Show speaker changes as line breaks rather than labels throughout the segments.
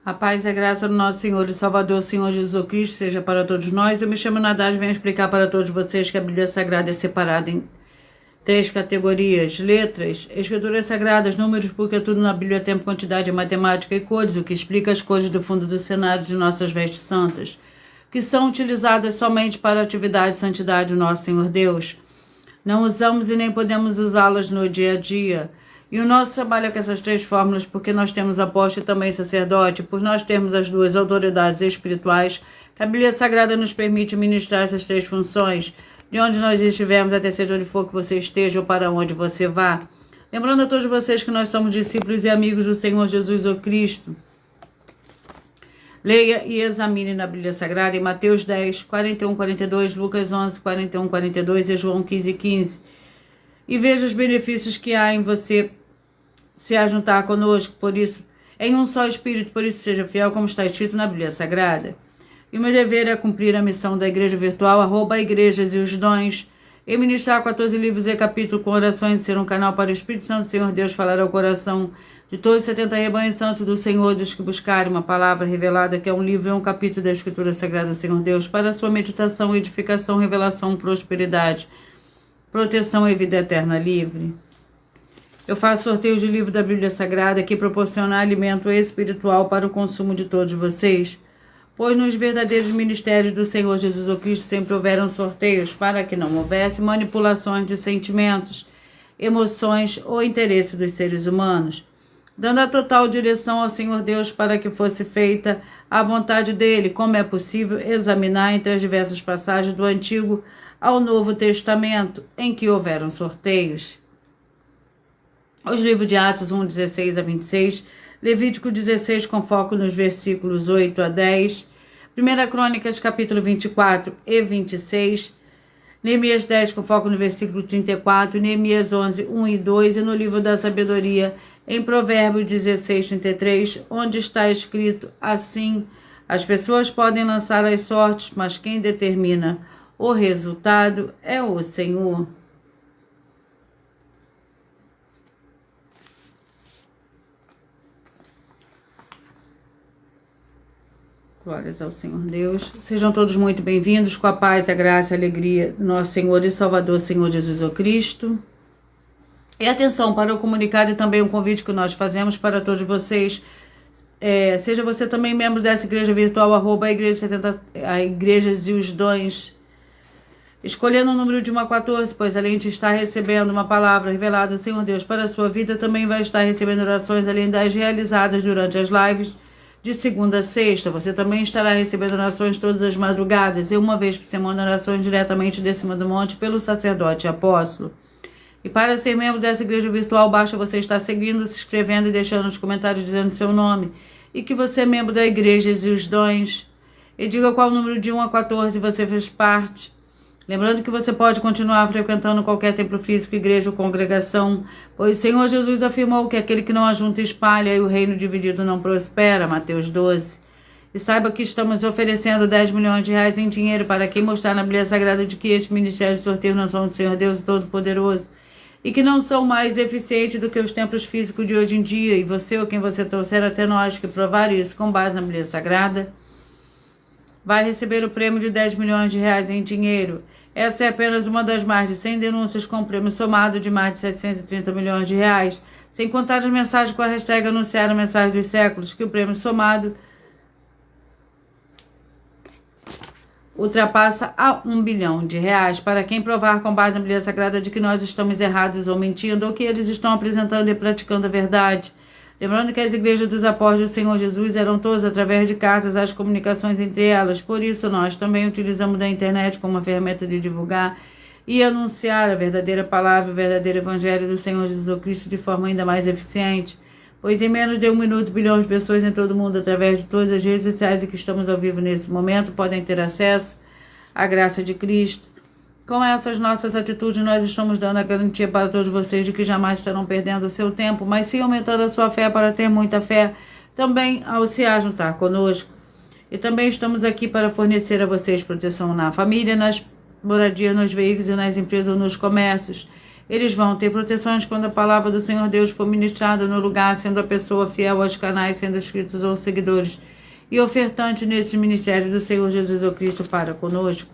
A paz e a graça do nosso Senhor e Salvador, Senhor Jesus Cristo, seja para todos nós. Eu me chamo Nadaz e venho explicar para todos vocês que a Bíblia Sagrada é separada em 3 categorias: letras, escrituras sagradas, números, porque tudo na Bíblia é tempo, quantidade, matemática e cores, o que explica as cores do fundo do cenário de nossas vestes santas, que são utilizadas somente para a atividade e santidade do nosso Senhor Deus. Não usamos e nem podemos usá-las no dia a dia. E o nosso trabalho é com essas 3 fórmulas, porque nós temos apóstolo e também sacerdote, por nós termos as 2 autoridades espirituais, que a Bíblia Sagrada nos permite ministrar essas 3 funções, de onde nós estivermos, até seja onde for que você esteja ou para onde você vá. Lembrando a todos vocês que nós somos discípulos e amigos do Senhor Jesus ou Cristo. Leia e examine na Bíblia Sagrada em Mateus 10, 41, 42, Lucas 11, 41, 42 e João 15, 15. E veja os benefícios que há em você se ajuntar conosco, por isso, em um só Espírito, por isso seja fiel, como está escrito na Bíblia Sagrada. E o meu dever é cumprir a missão da Igreja Virtual, @igrejas e os dons, e ministrar 14 livros e capítulos com orações, ser um canal para o Espírito Santo do Senhor Deus falar ao coração de todos os 70 rebanhos santos do Senhor, dos que buscarem uma palavra revelada, que é um livro e um capítulo da Escritura Sagrada do Senhor Deus, para a sua meditação, edificação, revelação, prosperidade, proteção e vida eterna livre. Eu faço sorteio de livro da Bíblia Sagrada que proporciona alimento espiritual para o consumo de todos vocês, pois nos verdadeiros ministérios do Senhor Jesus Cristo sempre houveram sorteios para que não houvesse manipulações de sentimentos, emoções ou interesse dos seres humanos, dando a total direção ao Senhor Deus para que fosse feita a vontade dele, como é possível examinar entre as diversas passagens do Antigo ao Novo Testamento em que houveram sorteios. Os livros de Atos 1, 16 a 26, Levítico 16 com foco nos versículos 8 a 10, 1 Crônicas capítulo 24 e 26, Neemias 10 com foco no versículo 34, Neemias 11, 1 e 2 e no livro da sabedoria em Provérbios 16, 33, onde está escrito assim: as pessoas podem lançar as sortes, mas quem determina o resultado é o Senhor. Glórias ao Senhor Deus. Sejam todos muito bem-vindos, com a paz, a graça e a alegria do nosso Senhor e Salvador, Senhor Jesus o Cristo. E atenção para o comunicado e também o convite que nós fazemos para todos vocês. Seja você também membro dessa igreja virtual, @igrejas e os dons, escolhendo o número de 1 a 14, pois além de estar recebendo uma palavra revelada do Senhor Deus para a sua vida, também vai estar recebendo orações além das realizadas durante as lives de segunda a sexta. Você também estará recebendo orações todas as madrugadas e uma vez por semana orações diretamente de cima do monte pelo sacerdote e apóstolo. E para ser membro dessa igreja virtual, basta você estar seguindo, se inscrevendo e deixando nos comentários dizendo seu nome e que você é membro da Igreja e os Dons. E diga qual número de 1 a 14 você fez parte. Lembrando que você pode continuar frequentando qualquer templo físico, igreja ou congregação, pois o Senhor Jesus afirmou que aquele que não ajunta espalha e o reino dividido não prospera, Mateus 12. E saiba que estamos oferecendo 10 milhões de reais em dinheiro para quem mostrar na Bíblia Sagrada de que este ministério de sorteio não são do Senhor Deus Todo-Poderoso e que não são mais eficientes do que os templos físicos de hoje em dia, e você ou quem você trouxer até nós que provar isso com base na Bíblia Sagrada vai receber o prêmio de 10 milhões de reais em dinheiro. Essa é apenas uma das mais de 100 denúncias com prêmio somado de mais de 730 milhões de reais, sem contar as mensagens com a hashtag anunciar a mensagem dos séculos, que o prêmio somado ultrapassa a 1 bilhão de reais para quem provar com base na Bíblia Sagrada de que nós estamos errados ou mentindo, ou que eles estão apresentando e praticando a verdade. Lembrando que as igrejas dos apóstolos do Senhor Jesus eram todas através de cartas, as comunicações entre elas. Por isso, nós também utilizamos da internet como uma ferramenta de divulgar e anunciar a verdadeira palavra, o verdadeiro evangelho do Senhor Jesus Cristo de forma ainda mais eficiente. Pois em menos de 1 minuto, bilhões de pessoas em todo o mundo, através de todas as redes sociais em que estamos ao vivo nesse momento, podem ter acesso à graça de Cristo. Com essas nossas atitudes, nós estamos dando a garantia para todos vocês de que jamais estarão perdendo o seu tempo, mas sim aumentando a sua fé para ter muita fé, também ao se ajuntar conosco. E também estamos aqui para fornecer a vocês proteção na família, nas moradias, nos veículos e nas empresas ou nos comércios. Eles vão ter proteções quando a palavra do Senhor Deus for ministrada no lugar, sendo a pessoa fiel aos canais, sendo inscritos ou seguidores e ofertante neste ministério do Senhor Jesus ou Cristo para conosco.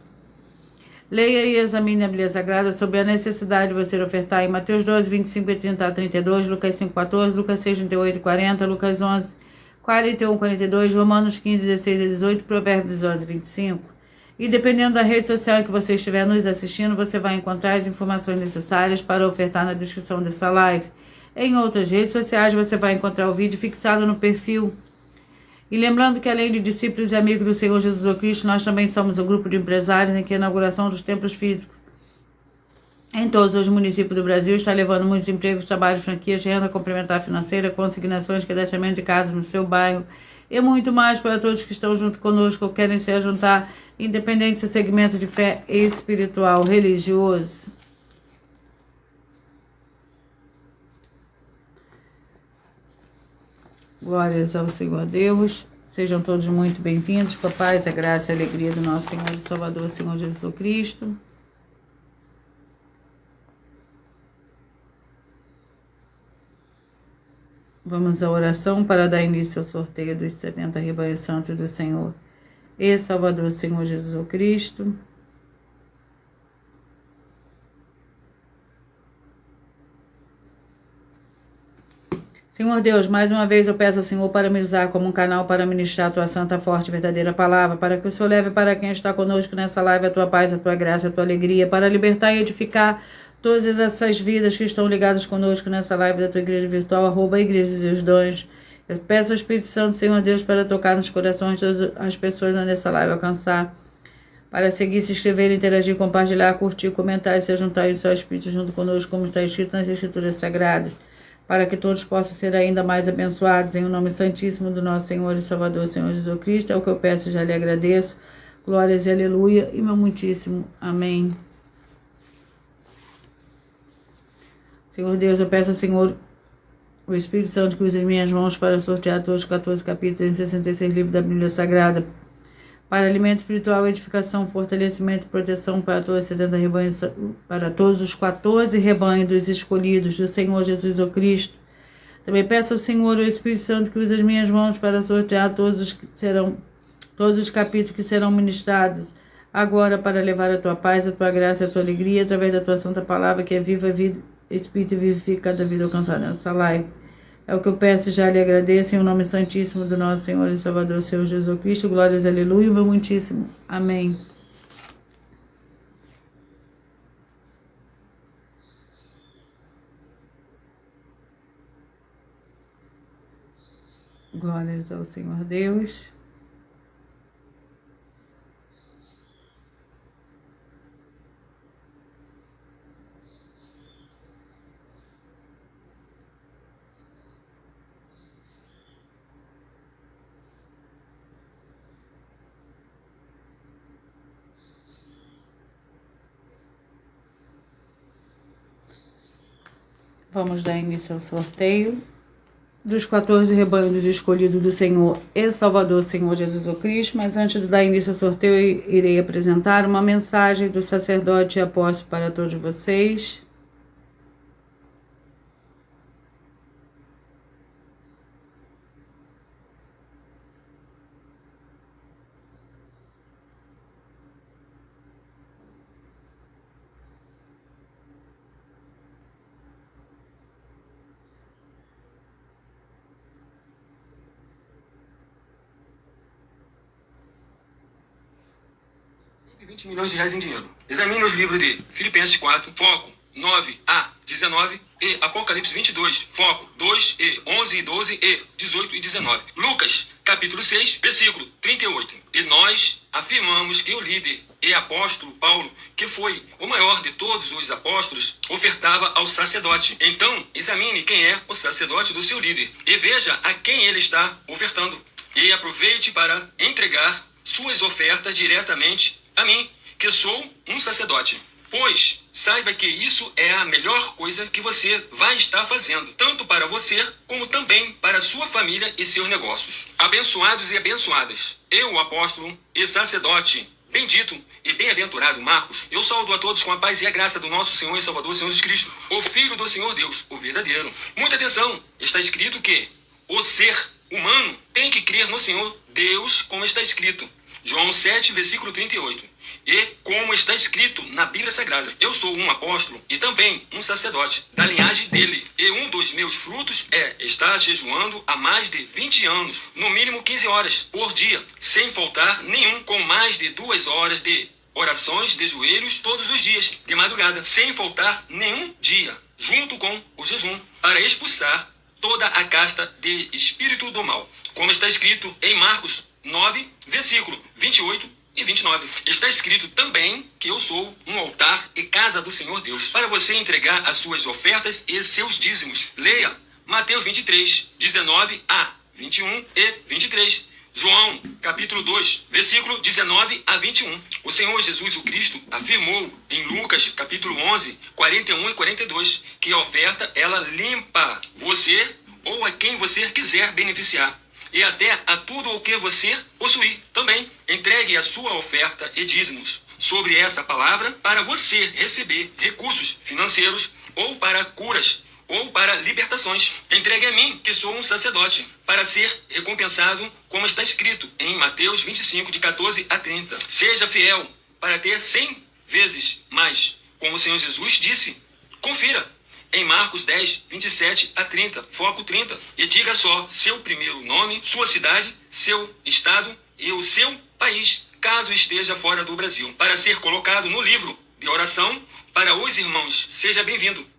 Leia e examine a Bíblia Sagrada sobre a necessidade de você ofertar em Mateus 12, 25 e 30 a 32, Lucas 5, 14, Lucas 6, 38 e 40, Lucas 11, 41 e 42, Romanos 15, 16 e 18, Provérbios 11, 25. E dependendo da rede social em que você estiver nos assistindo, você vai encontrar as informações necessárias para ofertar na descrição dessa live. Em outras redes sociais, você vai encontrar o vídeo fixado no perfil. E lembrando que além de discípulos e amigos do Senhor Jesus ou Cristo, nós também somos um grupo de empresários em que a inauguração dos templos físicos em todos os municípios do Brasil está levando muitos empregos, trabalhos, franquias, renda complementar financeira, consignações, cadastramento de casas no seu bairro e muito mais para todos que estão junto conosco ou querem se juntar, independente do seu segmento de fé espiritual, religioso. Glórias ao Senhor Deus. Sejam todos muito bem-vindos com a paz, a graça e a alegria do nosso Senhor e Salvador, Senhor Jesus Cristo. Vamos à oração para dar início ao sorteio dos 70 rebanhos santos do Senhor e Salvador, Senhor Jesus Cristo. Senhor Deus, mais uma vez eu peço ao Senhor para me usar como um canal para ministrar a tua santa, forte e verdadeira palavra, para que o Senhor leve para quem está conosco nessa live a tua paz, a tua graça, a tua alegria, para libertar e edificar todas essas vidas que estão ligadas conosco nessa live da tua igreja virtual, @igrejas e os dons. Eu peço ao Espírito Santo, Senhor Deus, para tocar nos corações de todas as pessoas nessa live alcançar, para seguir, se inscrever, interagir, compartilhar, curtir, comentar e se juntar em seu Espírito junto conosco, como está escrito nas Escrituras Sagradas, para que todos possam ser ainda mais abençoados em o nome santíssimo do nosso Senhor e Salvador, Senhor Jesus Cristo. É o que eu peço e já lhe agradeço. Glórias e aleluia e meu muitíssimo amém. Senhor Deus, eu peço ao Senhor o Espírito Santo que use as minhas mãos para sortear todos os 14 capítulos e 66 livros da Bíblia Sagrada, para alimento espiritual, edificação, fortalecimento e proteção para todos os 70 rebanhos, para todos os 14 rebanhos dos escolhidos do Senhor Jesus ou Cristo. Também peço ao Senhor o Espírito Santo que use as minhas mãos para sortear todos os capítulos que serão ministrados agora, para levar a tua paz, a tua graça e a tua alegria através da tua santa palavra, que é viva, vida, Espírito, e vivifica cada vida alcançada nessa live. É o que eu peço e já lhe agradeço em o nome santíssimo do nosso Senhor e Salvador, Senhor Jesus Cristo. Glórias, aleluia, meu muitíssimo. Amém. Glórias ao Senhor Deus. Vamos dar início ao sorteio dos 14 rebanhos escolhidos do Senhor e Salvador, Senhor Jesus o Cristo. Mas antes de dar início ao sorteio, eu irei apresentar uma mensagem do sacerdote e apóstolo para todos vocês.
R$20 milhões em dinheiro. Examine os livros de Filipenses 4, foco 9 a 19 e Apocalipse 22, foco 2 e 11 e 12 e 18 e 19. Lucas, capítulo 6, versículo 38. E nós afirmamos que o líder e apóstolo Paulo, que foi o maior de todos os apóstolos, ofertava ao sacerdote. Então, examine quem é o sacerdote do seu líder e veja a quem ele está ofertando. E aproveite para entregar suas ofertas diretamente a mim, que sou um sacerdote. Pois saiba que isso é a melhor coisa que você vai estar fazendo, tanto para você, como também para sua família e seus negócios. Abençoados e abençoadas, eu, apóstolo e sacerdote Bendito e bem-aventurado Marcos, eu saúdo a todos com a paz e a graça do nosso Senhor e Salvador, Senhor Jesus Cristo, o Filho do Senhor Deus, o verdadeiro. Muita atenção, está escrito que o ser humano tem que crer no Senhor Deus, como está escrito. João 7, versículo 38. E como está escrito na Bíblia Sagrada, eu sou um apóstolo e também um sacerdote da linhagem dele. E um dos meus frutos é estar jejuando há mais de 20 anos, no mínimo 15 horas por dia, sem faltar nenhum, com mais de 2 horas de orações de joelhos todos os dias, de madrugada, sem faltar nenhum dia, junto com o jejum, para expulsar toda a casta de espírito do mal. Como está escrito em Marcos 9, versículo 28 e 29. Está escrito também que eu sou um altar e casa do Senhor Deus, para você entregar as suas ofertas e seus dízimos. Leia Mateus 23, 19 a 21 e 23. João, capítulo 2, versículo 19 a 21. O Senhor Jesus, o Cristo, afirmou em Lucas, capítulo 11, 41 e 42, que a oferta, ela limpa você ou a quem você quiser beneficiar. E até a tudo o que você possuir. Também entregue a sua oferta e dízimos sobre essa palavra para você receber recursos financeiros ou para curas ou para libertações. Entregue a mim, que sou um sacerdote, para ser recompensado, como está escrito em Mateus 25, de 14 a 30. Seja fiel para ter 100 vezes mais, como o Senhor Jesus disse. Confira em Marcos 10, 27 a 30, foco 30, e diga só seu primeiro nome, sua cidade, seu estado e o seu país, caso esteja fora do Brasil, para ser colocado no livro de oração para os irmãos. Seja bem-vindo.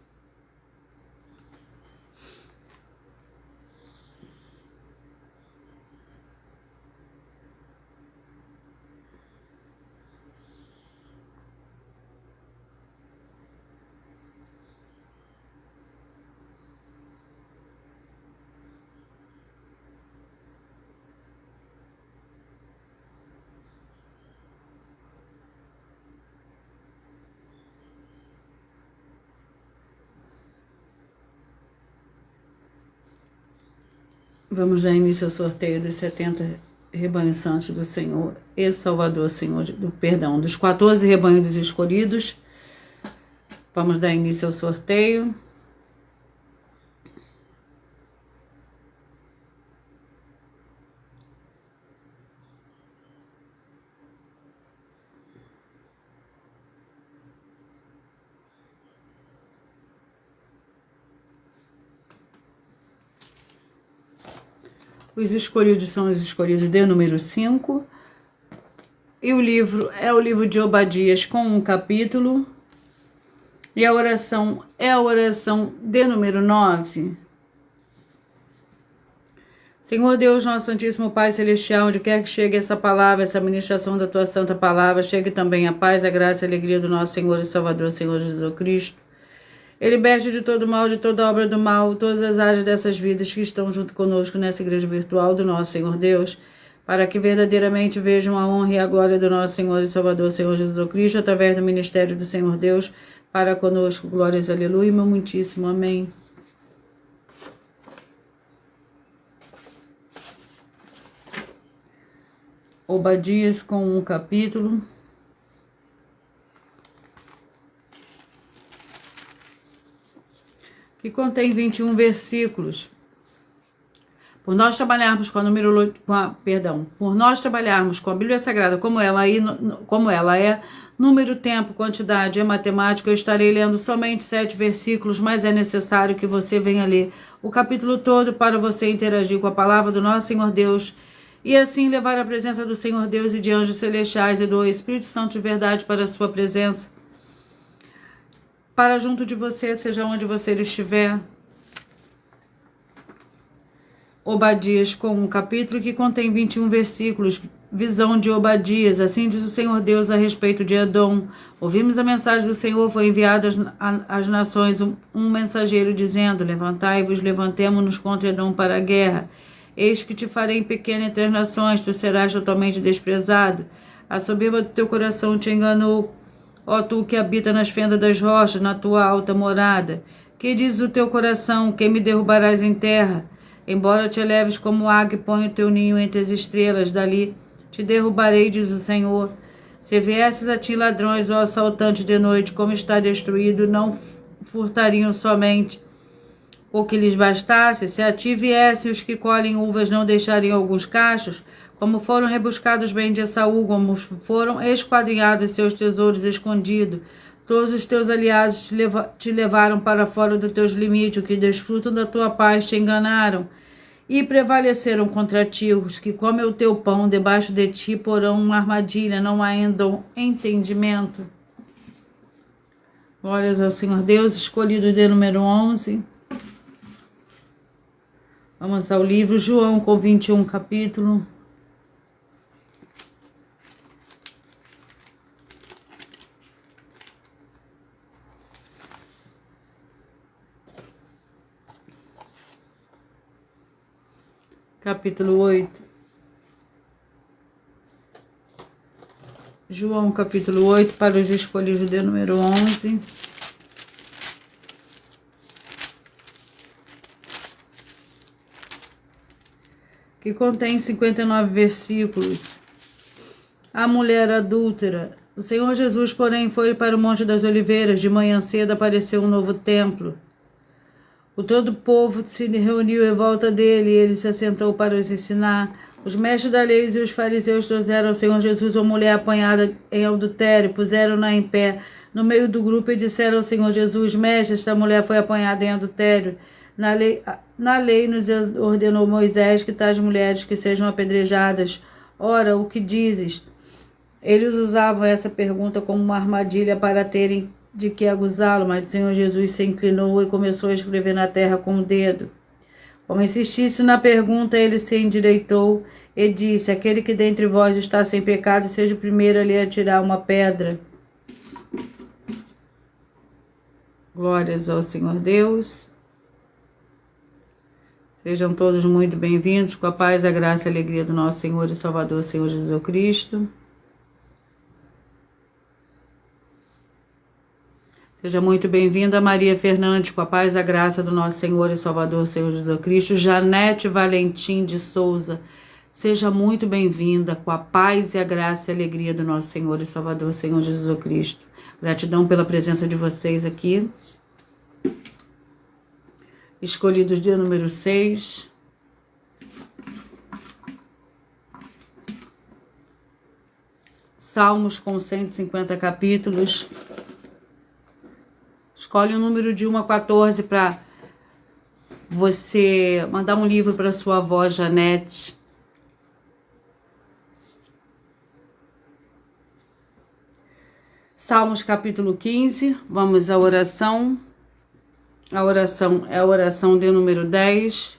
Vamos dar início ao sorteio dos 70 rebanhos santos do Senhor e Salvador, Senhor, dos 14 rebanhos dos escolhidos. Vamos dar início ao sorteio. Os escolhidos são os escolhidos de número 5. E o livro é o livro de Obadias com um capítulo. E a oração é a oração de número 9. Senhor Deus, nosso Santíssimo Pai Celestial, onde quer que chegue essa palavra, essa ministração da Tua Santa Palavra, chegue também a paz, a graça e a alegria do nosso Senhor e Salvador, Senhor Jesus Cristo. Ele liberte de todo mal, de toda obra do mal, todas as áreas dessas vidas que estão junto conosco nessa igreja virtual do nosso Senhor Deus, para que verdadeiramente vejam a honra e a glória do nosso Senhor e Salvador, Senhor Jesus Cristo, através do ministério do Senhor Deus, para conosco. Glórias, aleluia, meu muitíssimo amém. Obadias com um capítulo. Que contém 21 versículos. Por nós trabalharmos com a Bíblia Sagrada como ela é, número, tempo, quantidade e matemática, eu estarei lendo somente 7 versículos, mas é necessário que você venha ler o capítulo todo para você interagir com a palavra do nosso Senhor Deus e assim levar a presença do Senhor Deus e de anjos celestiais e do Espírito Santo de verdade para a sua presença, para junto de você, seja onde você estiver. Obadias com um capítulo que contém 21 versículos. Visão de Obadias. Assim diz o Senhor Deus a respeito de Edom. Ouvimos a mensagem do Senhor, foi enviada às nações um mensageiro dizendo: levantai-vos, levantemo-nos contra Edom para a guerra. Eis que te farei pequeno entre as nações, tu serás totalmente desprezado. A soberba do teu coração te enganou. Ó tu que habita nas fendas das rochas, na tua alta morada, que diz o teu coração, que me derrubarás em terra? Embora te eleves como águia e ponha o teu ninho entre as estrelas, dali te derrubarei, diz o Senhor. Se viesses a ti ladrões ou assaltantes de noite, como está destruído, não furtariam somente o que lhes bastasse. Se a ti viessem os que colhem uvas, não deixariam alguns cachos? Como foram rebuscados bem de Esaú, como foram esquadrinhados seus tesouros escondidos. Todos os teus aliados te levaram para fora dos teus limites, o que desfrutam da tua paz te enganaram. E prevaleceram contra ti, os que comem o teu pão, debaixo de ti porão uma armadilha, não há ainda entendimento. Glórias ao Senhor Deus, escolhido de número 11. Vamos ao livro João com 21 capítulo. Capítulo 8. João, capítulo 8, para os escolhidos de número 11. Que contém 59 versículos. A mulher adúltera. O Senhor Jesus, porém, foi para o Monte das Oliveiras. De manhã cedo apareceu um novo templo. Todo o povo se reuniu em volta dele e ele se assentou para os ensinar. Os mestres da lei e os fariseus trouxeram ao Senhor Jesus uma mulher apanhada em adultério, puseram-na em pé no meio do grupo e disseram ao Senhor Jesus: Mestre, esta mulher foi apanhada em adultério. Na lei nos ordenou Moisés que tais mulheres que sejam apedrejadas. Ora, o que dizes? Eles usavam essa pergunta como uma armadilha para terem de que acusá-lo, mas o Senhor Jesus se inclinou e começou a escrever na terra com o dedo. Como insistisse na pergunta, ele se endireitou e disse: Aquele que dentre vós está sem pecado, seja o primeiro a lhe atirar uma pedra. Glórias ao Senhor Deus. Sejam todos muito bem-vindos, com a paz, a graça e a alegria do nosso Senhor e Salvador, Senhor Jesus Cristo. Seja muito bem-vinda, Maria Fernandes, com a paz e a graça do nosso Senhor e Salvador, Senhor Jesus Cristo. Janete Valentim de Souza, seja muito bem-vinda, com a paz e a graça e a alegria do nosso Senhor e Salvador, Senhor Jesus Cristo. Gratidão pela presença de vocês aqui. Escolhidos dia número 6. Salmos com 150 capítulos. Escolhe um número de 1 a 14 para você mandar um livro para sua avó, Janete. Salmos capítulo 15, vamos à oração. A oração é a oração de número 10.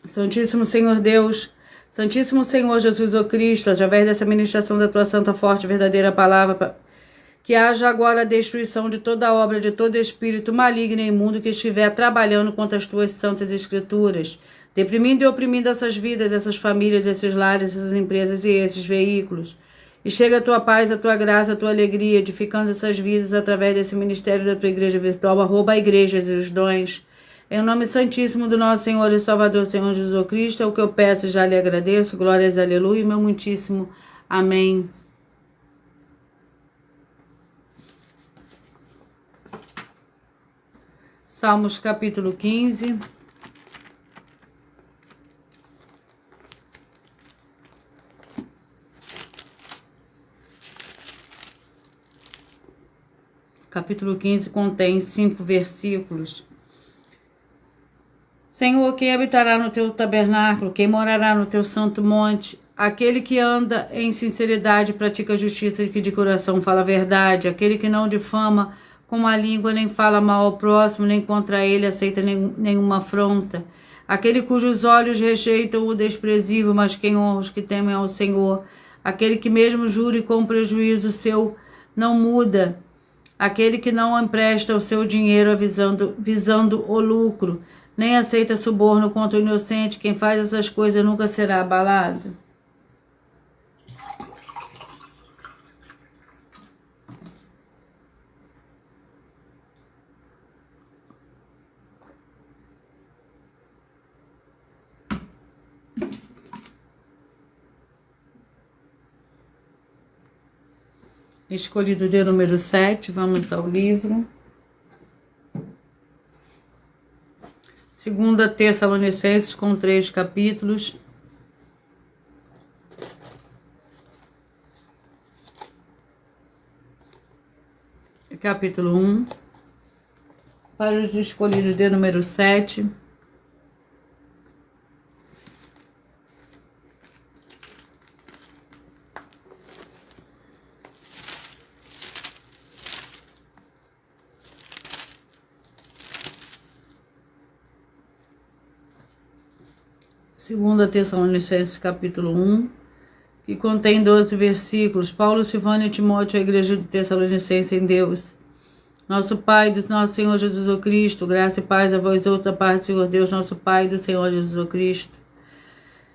Santíssimo Senhor Deus, Santíssimo Senhor Jesus o Cristo, através dessa ministração da tua santa, forte e verdadeira palavra, que haja agora a destruição de toda obra, de todo espírito maligno e imundo que estiver trabalhando contra as tuas santas escrituras, deprimindo e oprimindo essas vidas, essas famílias, esses lares, essas empresas e esses veículos. E chega a tua paz, a tua graça, a tua alegria, edificando essas vidas através desse ministério da tua igreja virtual, @ igrejas e os dons. Em nome santíssimo do nosso Senhor e Salvador, Senhor Jesus Cristo, é o que eu peço e já lhe agradeço. Glórias, aleluia, meu muitíssimo amém. Salmos capítulo 15. Capítulo 15 contém 5 versículos. Senhor, quem habitará no teu tabernáculo, quem morará no teu santo monte? Aquele que anda em sinceridade, pratica a justiça e que de coração fala a verdade. Aquele que não difama com a língua, nem fala mal ao próximo, nem contra ele aceita nenhuma afronta. Aquele cujos olhos rejeitam o desprezível, mas quem honra os que temem ao Senhor. Aquele que mesmo jure com prejuízo seu não muda. Aquele que não empresta o seu dinheiro visando o lucro, nem aceita suborno contra o inocente. Quem faz essas coisas nunca será abalado. Escolhido de número 7, vamos ao livro. 2 Tessalonicenses, com 3 capítulos. Capítulo 1. Para os escolhidos de número 7. Segunda Tessalonicenses, capítulo 1, que contém 12 versículos. Paulo, Silvano e Timóteo, a igreja de Tessalonicenses em Deus. Nosso Pai, do nosso Senhor Jesus Cristo, graça e paz a vós outra parte do Senhor Deus, nosso Pai, do Senhor Jesus Cristo.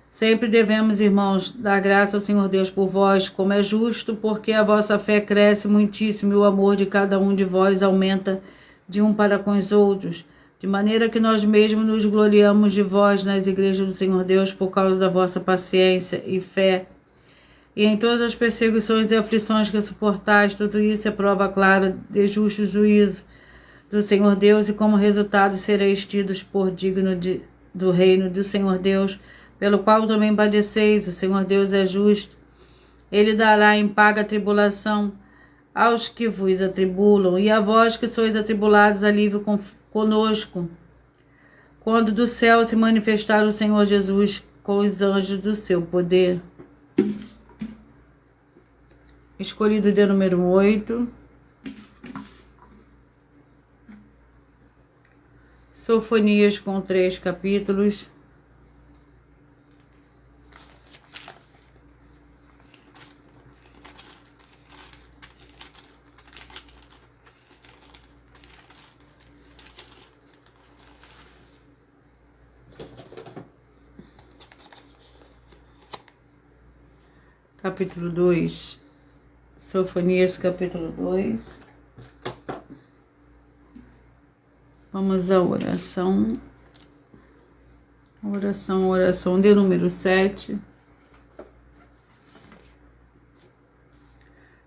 Sempre devemos, irmãos, dar graça ao Senhor Deus por vós, como é justo, porque a vossa fé cresce muitíssimo e o amor de cada um de vós aumenta de um para com os outros, de maneira que nós mesmos nos gloriamos de vós nas igrejas do Senhor Deus por causa da vossa paciência e fé. E em todas as perseguições e aflições que suportais, tudo isso é prova clara de justo juízo do Senhor Deus, e como resultado sereis tidos por digno do reino do Senhor Deus, pelo qual também padeceis. O Senhor Deus é justo. Ele dará em paga a tribulação aos que vos atribulam, e a vós que sois atribulados, alívio conosco, quando do céu se manifestar o Senhor Jesus com os anjos do seu poder. Escolhido de número 8. Sofonias, com 3 capítulos. Capítulo 2. Sofonias, capítulo 2. Vamos à oração. Oração de número 7.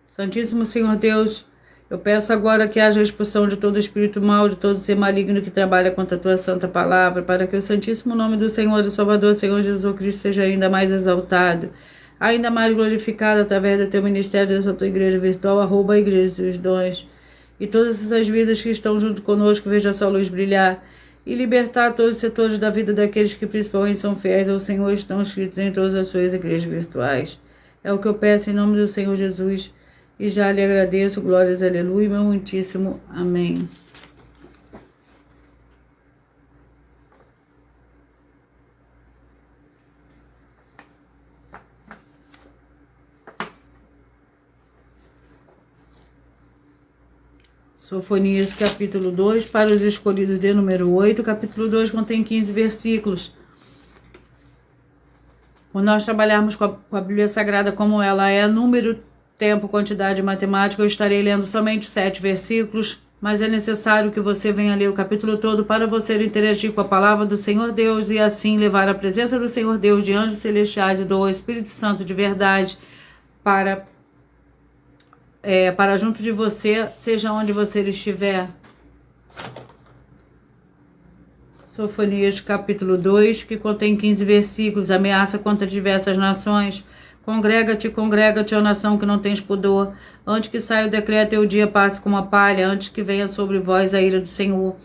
Santíssimo Senhor Deus, eu peço agora que haja a expulsão de todo espírito mau, de todo ser maligno que trabalha contra a tua santa palavra, para que o santíssimo nome do Senhor e Salvador, Senhor Jesus Cristo, seja ainda mais exaltado, ainda mais glorificado através do teu ministério, dessa tua igreja virtual, @ Igreja dos Dons. E todas essas vidas que estão junto conosco, veja a sua luz brilhar e libertar todos os setores da vida daqueles que principalmente são fiéis ao Senhor e estão inscritos em todas as suas igrejas virtuais. É o que eu peço em nome do Senhor Jesus e já lhe agradeço. Glórias, aleluia, meu muitíssimo amém. Sofonias, capítulo 2, para os escolhidos de número 8. Capítulo 2 contém 15 versículos. Quando nós trabalharmos com a Bíblia Sagrada como ela é, número, tempo, quantidade e matemática, eu estarei lendo somente 7 versículos, mas é necessário que você venha ler o capítulo todo para você interagir com a palavra do Senhor Deus e assim levar a presença do Senhor Deus, de anjos celestiais e do Espírito Santo de verdade para junto de você, seja onde você estiver. Sofonias, capítulo 2, que contém 15 versículos. Ameaça contra diversas nações. Congrega-te, ó nação que não tens pudor. Antes que saia o decreto e o dia passe como a palha, antes que venha sobre vós a ira do Senhor.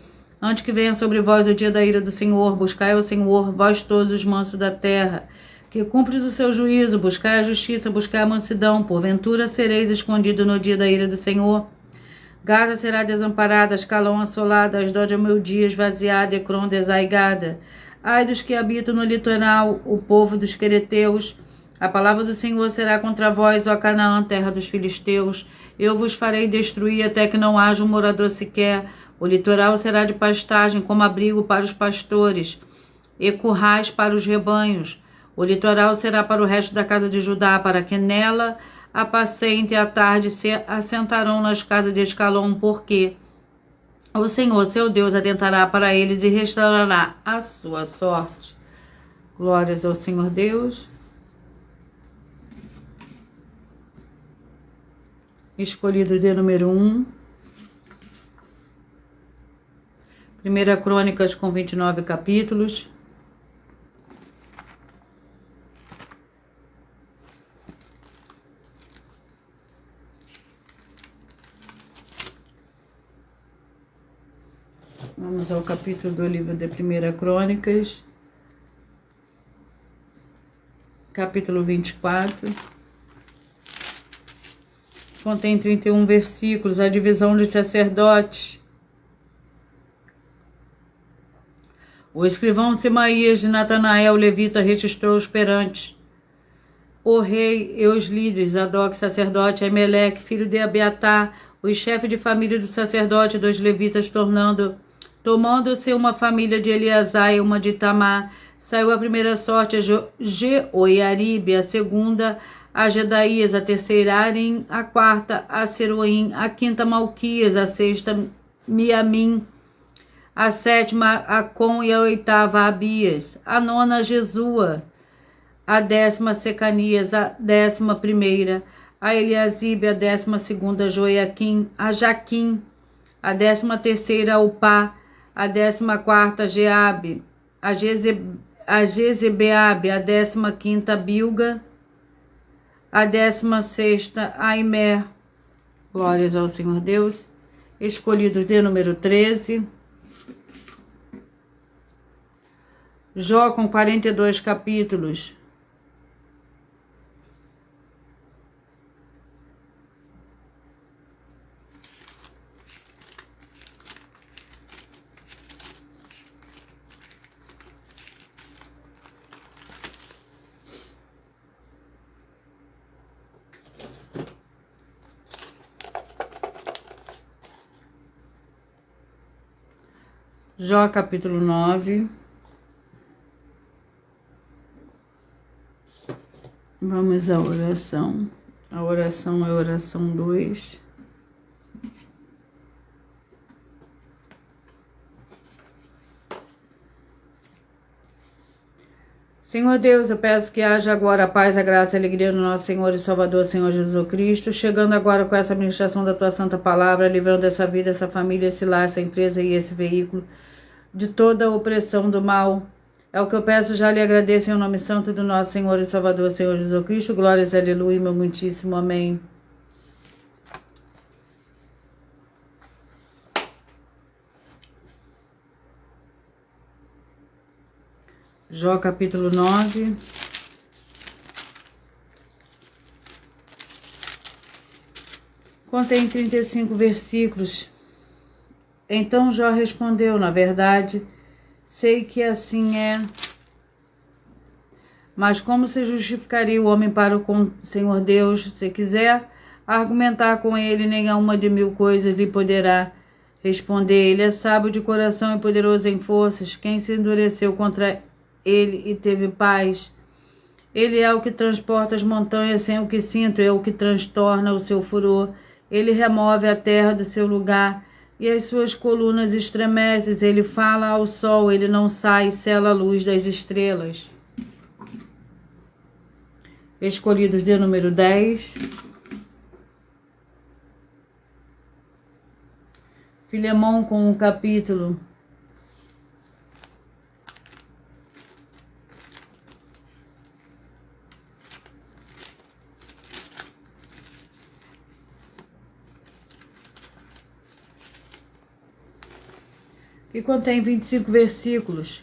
Antes que venha sobre vós o dia da ira do Senhor, buscai ao Senhor, vós todos os mansos da terra, que cumpres o seu juízo, buscai a justiça, buscai a mansidão, porventura sereis escondido no dia da ira do Senhor. Gaza será desamparada, Ascalão assolada, Asdod ao meu dia esvaziada, Ecrom desaigada. Ai dos que habitam no litoral, o povo dos quereteus. A palavra do Senhor será contra vós, ó Canaã, terra dos filisteus. Eu vos farei destruir até que não haja um morador sequer. O litoral será de pastagem, como abrigo para os pastores, e currais para os rebanhos. O litoral será para o resto da casa de Judá, para que nela apacente à tarde se assentarão nas casas de Ascalon, porque o Senhor, seu Deus, atentará para eles e restaurará a sua sorte. Glórias ao Senhor Deus. Escolhido de número 1. 1 Crônicas com 29 capítulos. Vamos ao capítulo do livro de 1 Crônicas, capítulo 24. Contém 31 versículos, a divisão dos sacerdotes. O escrivão Semaías de Natanael, levita, registrou os perantes o rei e os líderes, Zadok, sacerdote, Aimeleque, filho de Abiatar, os chefes de família do sacerdote dos levitas, tomando-se uma família de Eleazar e uma de Itamar. Saiu a primeira sorte a Jeoiaribe, a segunda a Jedaías, a terceira a Arim, a quarta a Seruim, a quinta Malquias, a sexta Miamim, a sétima a Com e a oitava a Abias, a nona a Jesua, a 10ª Secanias, a 11ª a Eliasibe, a 12ª a Joiaquim, a Jaquim, a 13ª a Upá, a 14ª a Jeabe, a Jezebeabe, a 15ª a Bilga, a 16ª a Imer. Glórias ao Senhor Deus. Escolhidos de número 13. Jó com 42 capítulos. Jó capítulo 9. Vamos à oração. A oração é a oração 2. Senhor Deus, eu peço que haja agora a paz, a graça e a alegria do nosso Senhor e Salvador, Senhor Jesus Cristo, chegando agora com essa administração da Tua Santa Palavra, livrando essa vida, essa família, esse lar, essa empresa e esse veículo de toda a opressão do mal. É o que eu peço, já lhe agradeço em nome santo do nosso Senhor e Salvador, Senhor Jesus Cristo. Glórias, aleluia, meu muitíssimo amém. Jó capítulo 9. Contém 35 versículos. Então Jó respondeu: na verdade, sei que assim é. Mas como se justificaria o homem para o Senhor Deus? Se quiser argumentar com ele, nenhuma de 1000 coisas lhe poderá responder. Ele é sábio de coração e poderoso em forças. Quem se endureceu contra ele e teve paz? Ele é o que transporta as montanhas sem o que sinto, é o que transtorna o seu furor. Ele remove a terra do seu lugar e as suas colunas estremecem. Ele fala ao sol, ele não sai, sela a luz das estrelas. Escolhidos de número 10. Filemão com o capítulo que contém 25 versículos.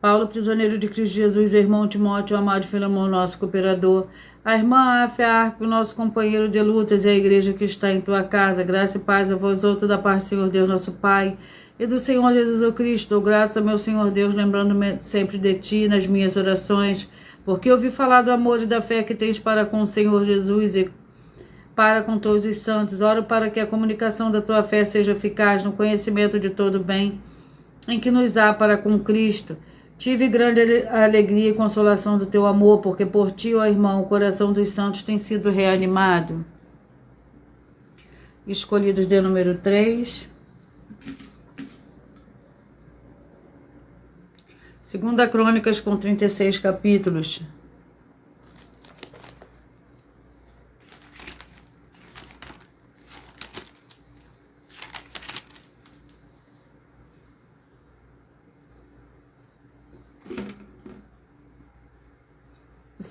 Paulo, prisioneiro de Cristo Jesus, irmão Timóteo, amado Filemão, nosso cooperador, a irmã Áfia, Arco, nosso companheiro de lutas, e a igreja que está em tua casa, graça e paz a vós outros da parte do Senhor Deus, nosso Pai, e do Senhor Jesus Cristo. Dou graça, meu Senhor Deus, lembrando-me sempre de ti nas minhas orações, porque ouvi falar do amor e da fé que tens para com o Senhor Jesus e para com todos os santos. Oro para que a comunicação da tua fé seja eficaz no conhecimento de todo o bem em que nos há para com Cristo. Tive grande alegria e consolação do teu amor, porque por ti, ó irmão, o coração dos santos tem sido reanimado. Escolhidos de número 3. 2 Crônicas com 36 capítulos.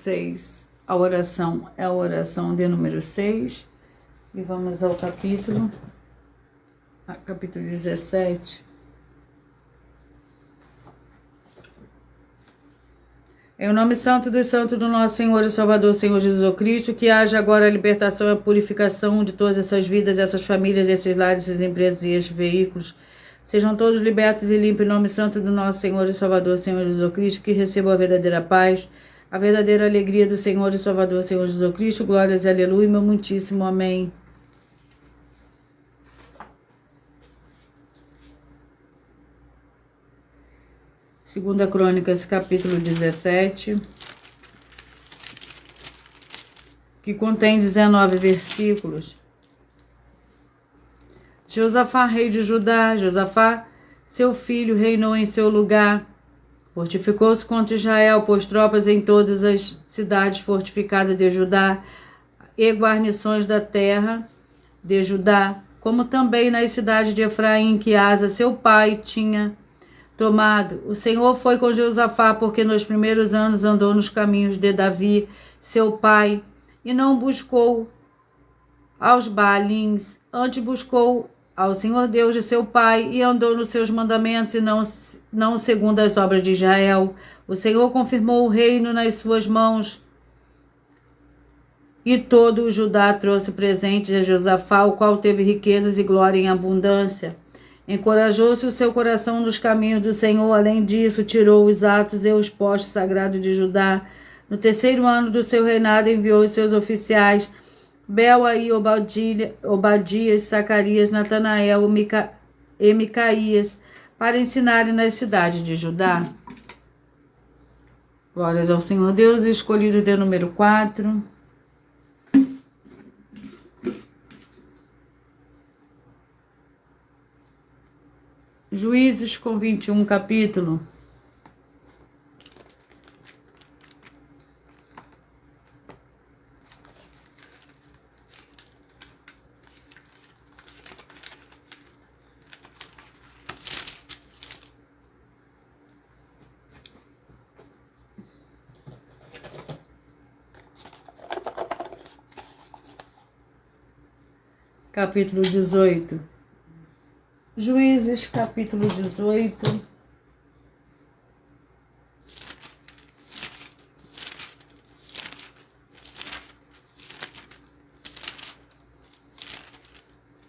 6. A oração é a oração de número 6. E vamos ao capítulo 17. Em o nome santo dos santos do nosso Senhor e Salvador, Senhor Jesus Cristo, que haja agora a libertação e a purificação de todas essas vidas, essas famílias, esses lares, essas empresas e esses veículos. Sejam todos libertos e limpos em nome santo do nosso Senhor e Salvador, Senhor Jesus Cristo, que recebam a verdadeira paz, a verdadeira alegria do Senhor e Salvador, Senhor Jesus Cristo. Glórias e aleluia, meu muitíssimo amém. Segunda Crônicas, capítulo 17, que contém 19 versículos. Josafá, rei de Judá, Josafá, seu filho, reinou em seu lugar. Fortificou-se contra Israel, pôs tropas em todas as cidades fortificadas de Judá e guarnições da terra de Judá, como também nas cidades de Efraim, que Asa, seu pai, tinha tomado. O Senhor foi com Josafá, porque nos primeiros anos andou nos caminhos de Davi, seu pai, e não buscou aos Baalins, antes buscou ao Senhor Deus de seu pai, e andou nos seus mandamentos, e não segundo as obras de Israel. O Senhor confirmou o reino nas suas mãos, e todo o Judá trouxe presentes a Josafá, o qual teve riquezas e glória em abundância. Encorajou-se o seu coração nos caminhos do Senhor. Além disso, tirou os atos e os postes sagrados de Judá. No terceiro ano do seu reinado, enviou os seus oficiais, Belá e Obadias, Zacarias, Natanael e Micaías, para ensinarem nas cidades de Judá. Glórias ao Senhor Deus, escolhido de número 4. Juízes com 21 capítulo. Capítulo 18. Juízes, capítulo 18.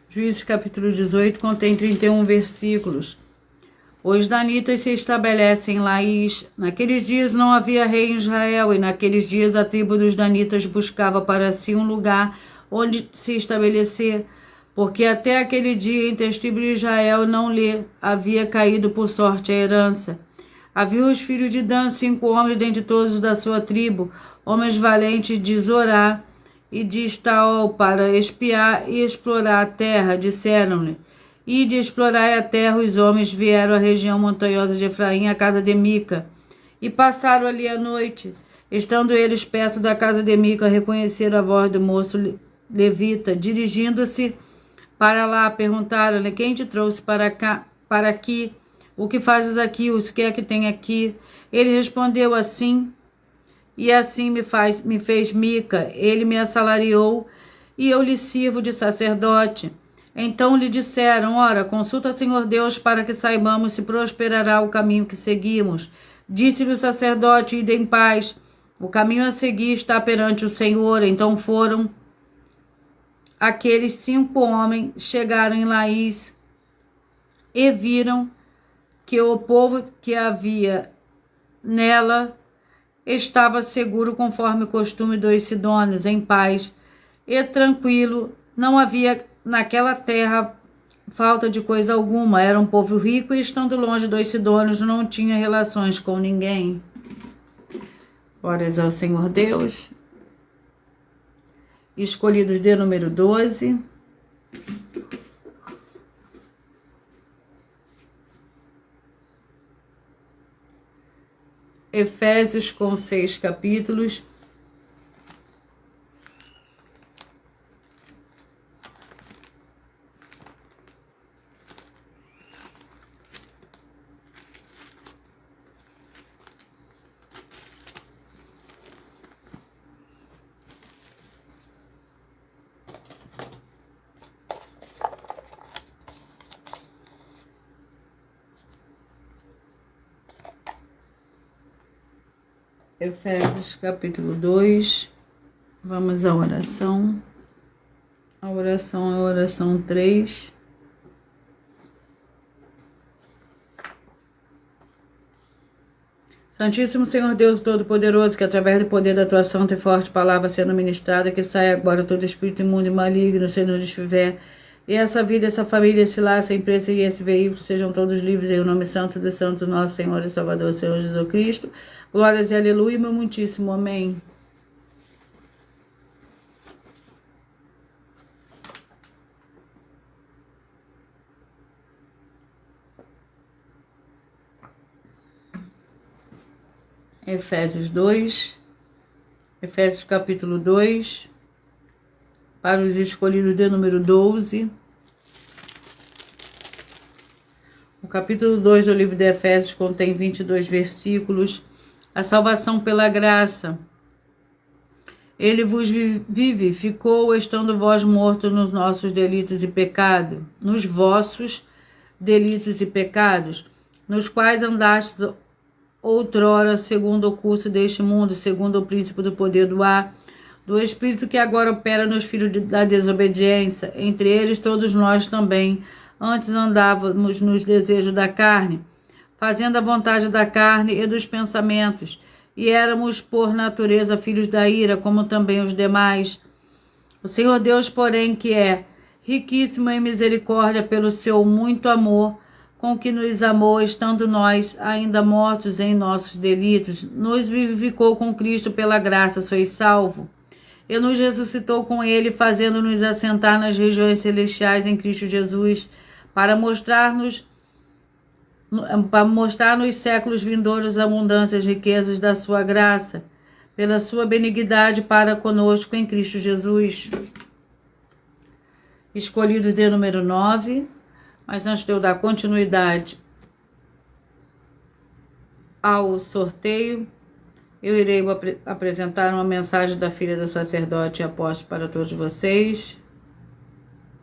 Juízes, capítulo 18, contém 31 versículos. Os danitas se estabelecem em Laís. Naqueles dias não havia rei em Israel, e naqueles dias a tribo dos danitas buscava para si um lugar onde se estabelecer, porque até aquele dia entre as tribos de Israel não lhe havia caído por sorte a herança. Havia os filhos de Dan, 5 homens dentre todos da sua tribo, homens valentes de Zorá e de Estaol, para espiar e explorar a terra. Disseram-lhe: ide explorar a terra. Os homens vieram à região montanhosa de Efraim, à casa de Mica, e passaram ali a noite. Estando eles perto da casa de Mica, reconheceram a voz do moço levita. Dirigindo-se para lá, perguntaram-lhe: quem te trouxe para aqui? O que fazes aqui? Os que é que tem aqui? Ele respondeu: assim e assim me fez Mica. Ele me assalariou e eu lhe sirvo de sacerdote. Então lhe disseram: ora, consulta o Senhor Deus para que saibamos se prosperará o caminho que seguimos. Disse-lhe o sacerdote: ide em paz. O caminho a seguir está perante o Senhor. Então foram aqueles 5 homens, chegaram em Laís e viram que o povo que havia nela estava seguro, conforme o costume dos sidônios, em paz e tranquilo. Não havia naquela terra falta de coisa alguma. Era um povo rico e, estando longe dos sidônios, não tinha relações com ninguém. Glórias ao Senhor Deus. Escolhidos de número 12. Efésios com 6 capítulos. Efésios capítulo 2. Vamos à oração. A oração é a oração 3. Santíssimo Senhor Deus Todo-Poderoso, que através do poder da tua santa e forte palavra sendo ministrada, que saia agora todo espírito imundo e maligno, se não estiver, e essa vida, essa família, esse lar, essa empresa e esse veículo sejam todos livres em o nome santo do Santo nosso Senhor e Salvador, Senhor Jesus Cristo. Glórias e aleluia, meu muitíssimo amém. Efésios 2, Efésios capítulo 2, para os escolhidos de número 12. O capítulo 2 do livro de Efésios contém 22 versículos. A salvação pela graça. Ele vos vivificou, estando vós mortos nos nossos delitos e pecados, nos vossos delitos e pecados, nos quais andastes outrora, segundo o curso deste mundo, segundo o príncipe do poder do ar, do espírito que agora opera nos filhos da desobediência, entre eles todos nós também, antes andávamos nos desejos da carne, fazendo a vontade da carne e dos pensamentos, e éramos por natureza filhos da ira, como também os demais. O Senhor Deus, porém, que é riquíssimo em misericórdia pelo seu muito amor, com que nos amou, estando nós ainda mortos em nossos delitos, nos vivificou com Cristo pela graça, sois salvo. E nos ressuscitou com ele, fazendo-nos assentar nas regiões celestiais em Cristo Jesus, para mostrar nos séculos vindouros abundâncias, riquezas da sua graça, pela sua benignidade para conosco em Cristo Jesus. Escolhido de número 9. Mas antes de eu dar continuidade ao sorteio, eu irei apresentar uma mensagem da filha do sacerdote e apóstolo para todos vocês.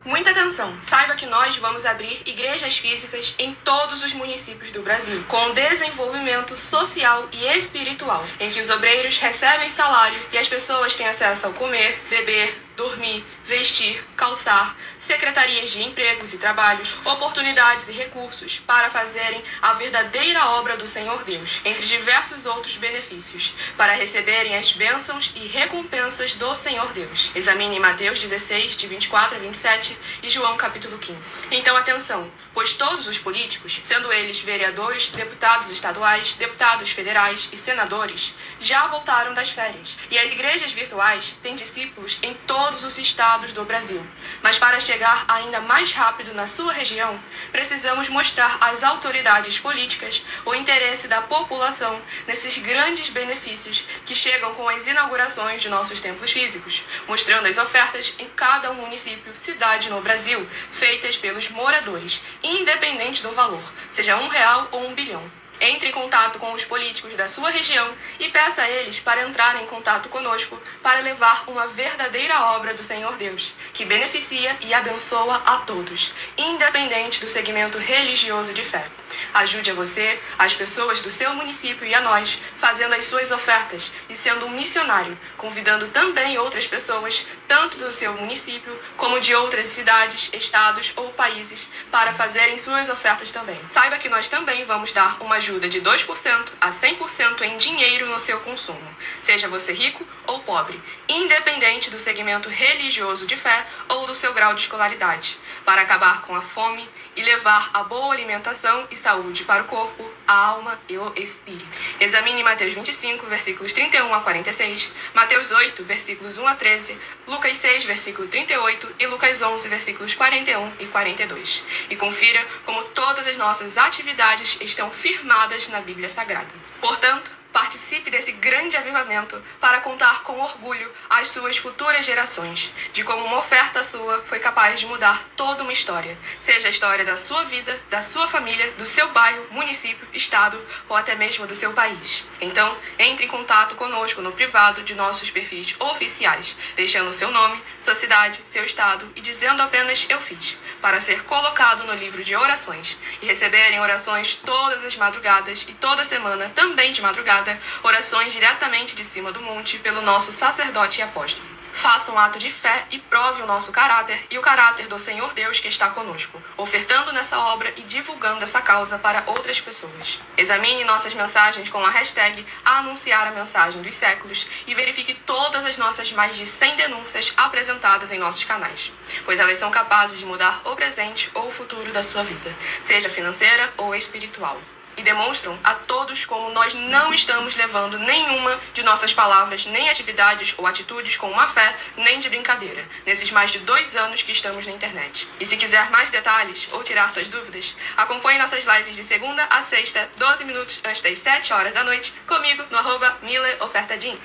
Muita atenção! Saiba que nós vamos abrir igrejas físicas em todos os municípios do Brasil, com desenvolvimento social e espiritual, em que os obreiros recebem salário e as pessoas têm acesso ao comer, beber, dormir, vestir, calçar, secretarias de empregos e trabalhos, oportunidades e recursos para fazerem a verdadeira obra do Senhor Deus, entre diversos outros benefícios, para receberem as bênçãos e recompensas do Senhor Deus. Examine Mateus 16, de 24 a 27 e João capítulo 15. Então atenção, pois todos os políticos, sendo eles vereadores, deputados estaduais, deputados federais e senadores, já voltaram das férias, e as igrejas virtuais têm discípulos em todos os estados do Brasil. Mas para chegar ainda mais rápido na sua região, precisamos mostrar às autoridades políticas o interesse da população nesses grandes benefícios que chegam com as inaugurações de nossos templos físicos, mostrando as ofertas em cada município, cidade no Brasil, feitas pelos moradores, independente do valor, seja R$1 ou 1 bilhão. Entre em contato com os políticos da sua região e peça a eles para entrarem em contato conosco para levar uma verdadeira obra do Senhor Deus, que beneficia e abençoa a todos, independente do segmento religioso de fé. Ajude a você, as pessoas do seu município e a nós, fazendo as suas ofertas e sendo um missionário, convidando também outras pessoas, tanto do seu município como de outras cidades, estados ou países, para fazerem suas ofertas também. Saiba que nós também vamos dar uma ajuda de 2% a 100% em dinheiro no seu consumo, seja você rico ou pobre, independente do segmento religioso de fé ou do seu grau de escolaridade, para acabar com a fome e levar a boa alimentação e saúde para o corpo, a alma e o espírito. Examine Mateus 25, versículos 31 a 46, Mateus 8, versículos 1 a 13, Lucas 6, versículo 38 e Lucas 11, versículos 41 e 42. E confira como todas as nossas atividades estão firmadas na Bíblia Sagrada. Portanto, participe desse grande avivamento para contar com orgulho às suas futuras gerações, de como uma oferta sua foi capaz de mudar toda uma história, seja a história da sua vida, da sua família, do seu bairro, município, estado ou até mesmo do seu país. Então, entre em contato conosco no privado de nossos perfis oficiais, deixando seu nome, sua cidade, seu estado e dizendo apenas "eu fiz", para ser colocado no livro de orações e receberem orações todas as madrugadas e toda semana, também de madrugada, orações diretamente de cima do monte pelo nosso sacerdote e apóstolo. Faça um ato de fé e prove o nosso caráter e o caráter do Senhor Deus que está conosco, ofertando nessa obra e divulgando essa causa para outras pessoas. Examine nossas mensagens com a hashtag Anunciar a Mensagem dos Séculos e verifique todas as nossas mais de 100 denúncias apresentadas em nossos canais, pois elas são capazes de mudar o presente ou o futuro da sua vida, seja financeira ou espiritual. E demonstram a todos como nós não estamos levando nenhuma de nossas palavras, nem atividades ou atitudes com má fé, nem de brincadeira, nesses mais de 2 anos que estamos na internet. E se quiser mais detalhes ou tirar suas dúvidas, acompanhe nossas lives de segunda a sexta, 12 minutos antes das 7 horas da noite, comigo no @MileOfertaDin.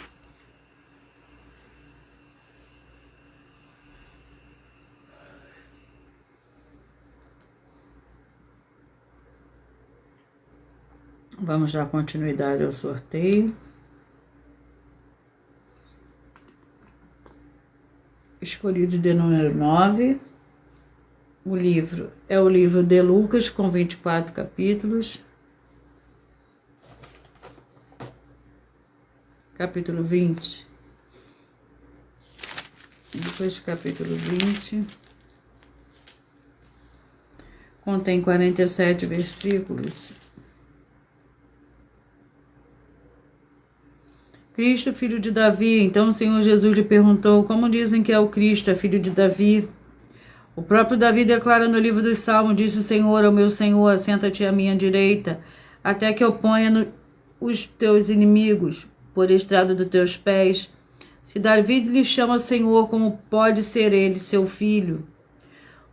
Vamos dar continuidade ao sorteio. Escolhido de número 9. O livro é o livro de Lucas, com 24 capítulos. Capítulo 20. Depois, capítulo 20. Contém 47 versículos. Cristo, filho de Davi. Então o Senhor Jesus lhe perguntou: como dizem que é o Cristo, é filho de Davi? O próprio Davi declara no livro dos Salmos: disse o Senhor ao meu Senhor, assenta-te à minha direita, até que eu ponha os teus inimigos por estrado dos teus pés. Se Davi lhe chama Senhor, como pode ser ele seu filho?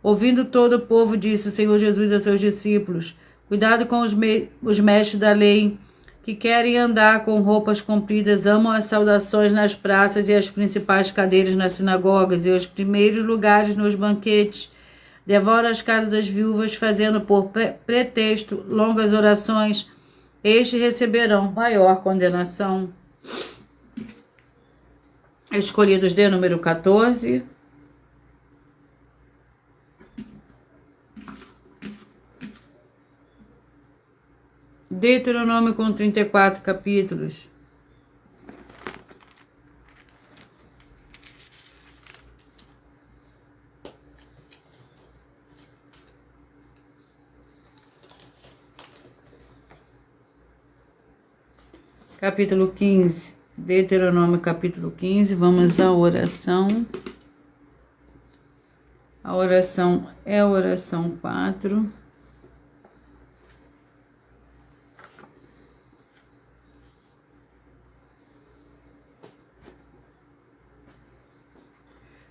Ouvindo todo o povo, disse o Senhor Jesus a seus discípulos: cuidado com os mestres da lei, que querem andar com roupas compridas, amam as saudações nas praças e as principais cadeiras nas sinagogas e os primeiros lugares nos banquetes. Devoram as casas das viúvas, fazendo por pretexto longas orações. Estes receberão maior condenação. Escolhidos de número 14. Deuteronômio, com 34 capítulos. Capítulo 15. Deuteronômio, capítulo 15. Vamos à oração. A oração é a oração 4.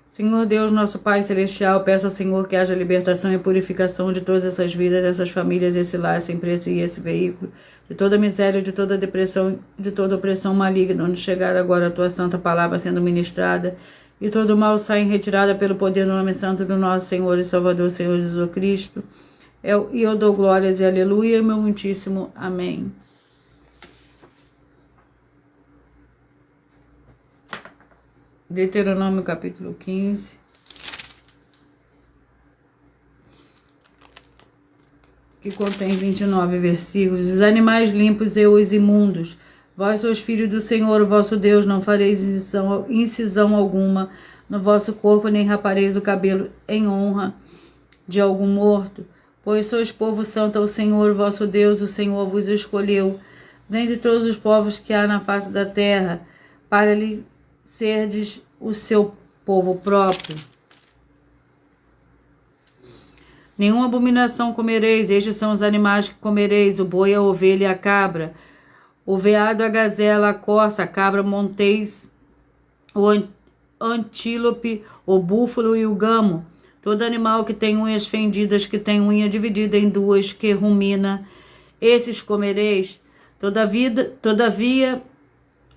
Senhor Deus, nosso Pai Celestial, peço ao Senhor que haja libertação e purificação de todas essas vidas, dessas famílias, esse lar, essa empresa e esse veículo, de toda miséria, de toda depressão, de toda opressão maligna, onde chegar agora a Tua Santa Palavra sendo ministrada, e todo mal sai em retirada pelo poder do nome santo do nosso Senhor e Salvador, Senhor Jesus Cristo. E eu dou glórias e aleluia, meu muitíssimo amém. Deuteronômio capítulo 15, que contém 29 versículos. Os animais limpos e os imundos, vós sois filhos do Senhor, o vosso Deus, não fareis incisão alguma no vosso corpo, nem rapareis o cabelo em honra de algum morto, pois sois povo santo ao Senhor, o vosso Deus. O Senhor vos escolheu dentre todos os povos que há na face da terra, para lhe serdes o seu povo próprio. Nenhuma abominação comereis, estes são os animais que comereis: o boi, a ovelha e a cabra, o veado, a gazela, a corça, a cabra montês, o antílope, o búfalo e o gamo, todo animal que tem unhas fendidas, que tem unha dividida em duas, que rumina, esses comereis. Todavia,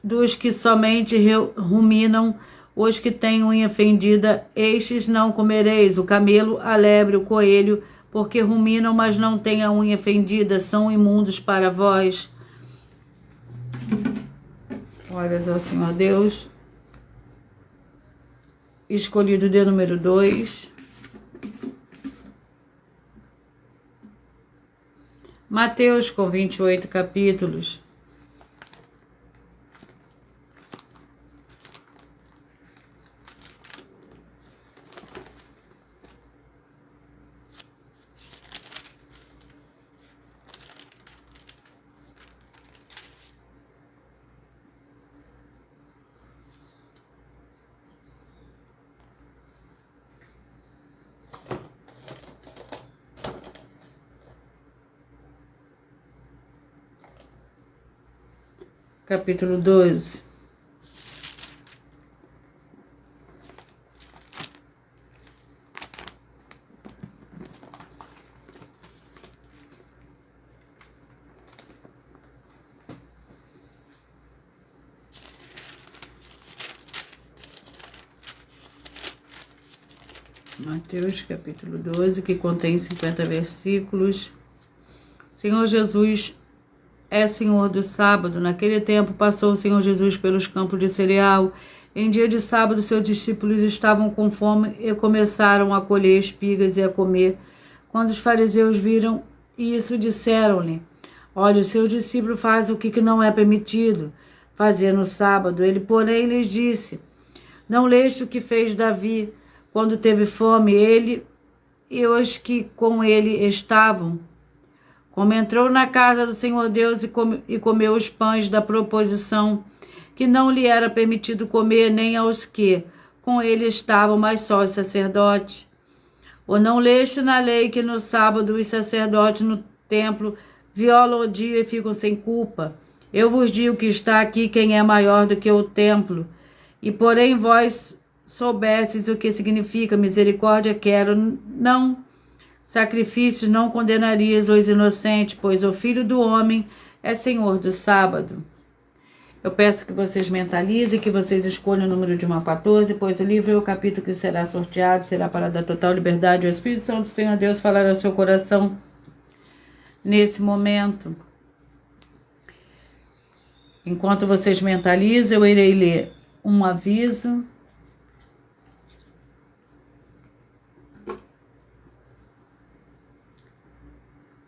dos que somente ruminam, os que têm unha fendida, estes não comereis: o camelo, a lebre, o coelho, porque ruminam, mas não têm a unha fendida, são imundos para vós. Glórias ao Senhor Deus. Escolhido de número 2. Mateus, com 28 capítulos. Capítulo 12. Mateus, capítulo 12, que contém 50 versículos. Senhor Jesus é Senhor do sábado. Naquele tempo passou o Senhor Jesus pelos campos de cereal. Em dia de sábado, seus discípulos estavam com fome e começaram a colher espigas e a comer. Quando os fariseus viram isso, disseram-lhe: olha, o seu discípulo faz o que não é permitido fazer no sábado. Ele, porém, lhes disse: não leste o que fez Davi quando teve fome, ele e os que com ele estavam? Como entrou na casa do Senhor Deus e comeu os pães da proposição, que não lhe era permitido comer nem aos que com ele estavam, mas só os sacerdotes. Ou não leste na lei que no sábado os sacerdotes no templo violam o dia e ficam sem culpa? Eu vos digo que está aqui quem é maior do que o templo. E porém vós soubesses o que significa misericórdia quero, não sacrifícios, não condenarias os inocentes, pois o Filho do Homem é Senhor do sábado. Eu peço que vocês mentalizem, que vocês escolham o número de 1 a 14, pois o livro e o capítulo que será sorteado será para dar total liberdade ao Espírito Santo do Senhor Deus falar ao seu coração nesse momento. Enquanto vocês mentalizam, eu irei ler um aviso.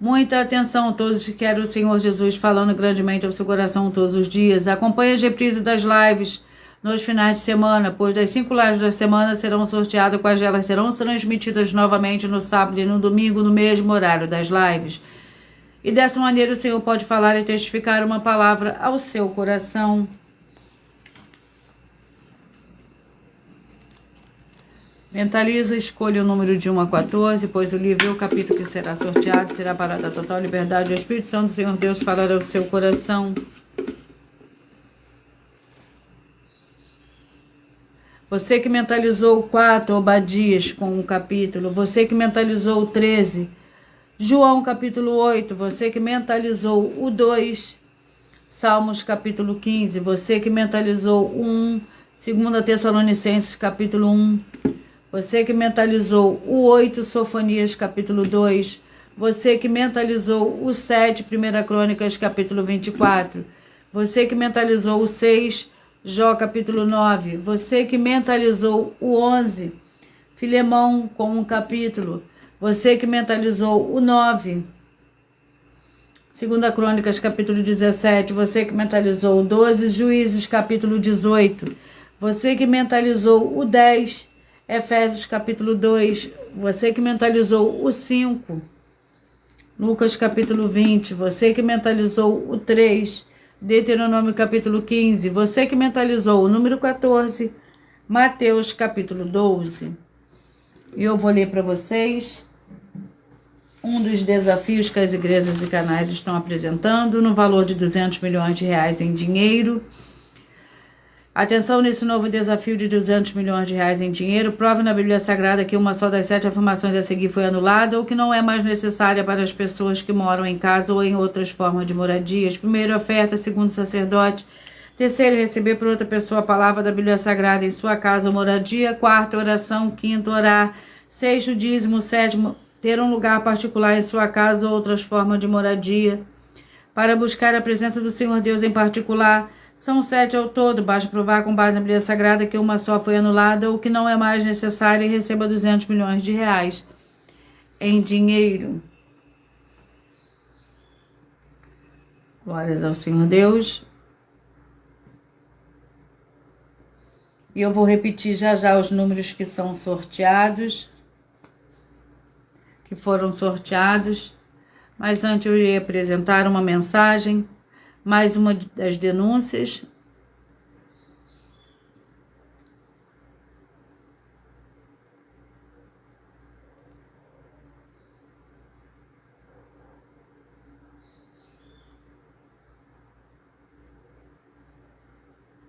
Muita atenção a todos que querem o Senhor Jesus falando grandemente ao seu coração todos os dias. Acompanhe as reprises das lives nos finais de semana, pois das 5 lives da semana serão sorteadas, quais elas serão transmitidas novamente no sábado e no domingo, no mesmo horário das lives. E dessa maneira o Senhor pode falar e testificar uma palavra ao seu coração. Mentaliza, escolha o número de 1 a 14, pois o livro e o capítulo que será sorteado será para dar total liberdade ao Espírito Santo do Senhor Deus falar ao seu coração. Você que mentalizou 4, Obadias com um capítulo. Você que mentalizou 13, João capítulo 8. Você que mentalizou o 2, Salmos capítulo 15. Você que mentalizou 1, 2 Tessalonicenses capítulo 1. Você que mentalizou o 8, Sofonias capítulo 2. Você que mentalizou o 7, 1 Crônicas capítulo 24. Você que mentalizou o 6, Jó capítulo 9. Você que mentalizou o 11, Filemão com um capítulo. Você que mentalizou o 9, 2 Crônicas capítulo 17. Você que mentalizou o 12, Juízes capítulo 18. Você que mentalizou o 10, Efésios capítulo 2, você que mentalizou o 5, Lucas capítulo 20, você que mentalizou o 3, Deuteronômio capítulo 15, você que mentalizou o número 14, Mateus capítulo 12. E eu vou ler para vocês um dos desafios que as igrejas e canais estão apresentando no valor de 200 milhões de reais em dinheiro. Atenção nesse novo desafio de 200 milhões de reais em dinheiro. Prove na Bíblia Sagrada que uma só das 7 afirmações a seguir foi anulada ou que não é mais necessária para as pessoas que moram em casa ou em outras formas de moradias. Primeiro, oferta. Segundo, sacerdote. Terceiro, receber por outra pessoa a palavra da Bíblia Sagrada em sua casa ou moradia. Quarto, oração. Quinto, orar. Sexto, dízimo. Sétimo, ter um lugar particular em sua casa ou outras formas de moradia. Para buscar a presença do Senhor Deus em particular. São 7 ao todo, basta provar com base na Bíblia Sagrada que uma só foi anulada ou que não é mais necessária e receba 200 milhões de reais em dinheiro. Glórias ao Senhor Deus. E eu vou repetir já já os números que são sorteados, que foram sorteados. Mas antes eu irei apresentar uma mensagem, mais uma das denúncias.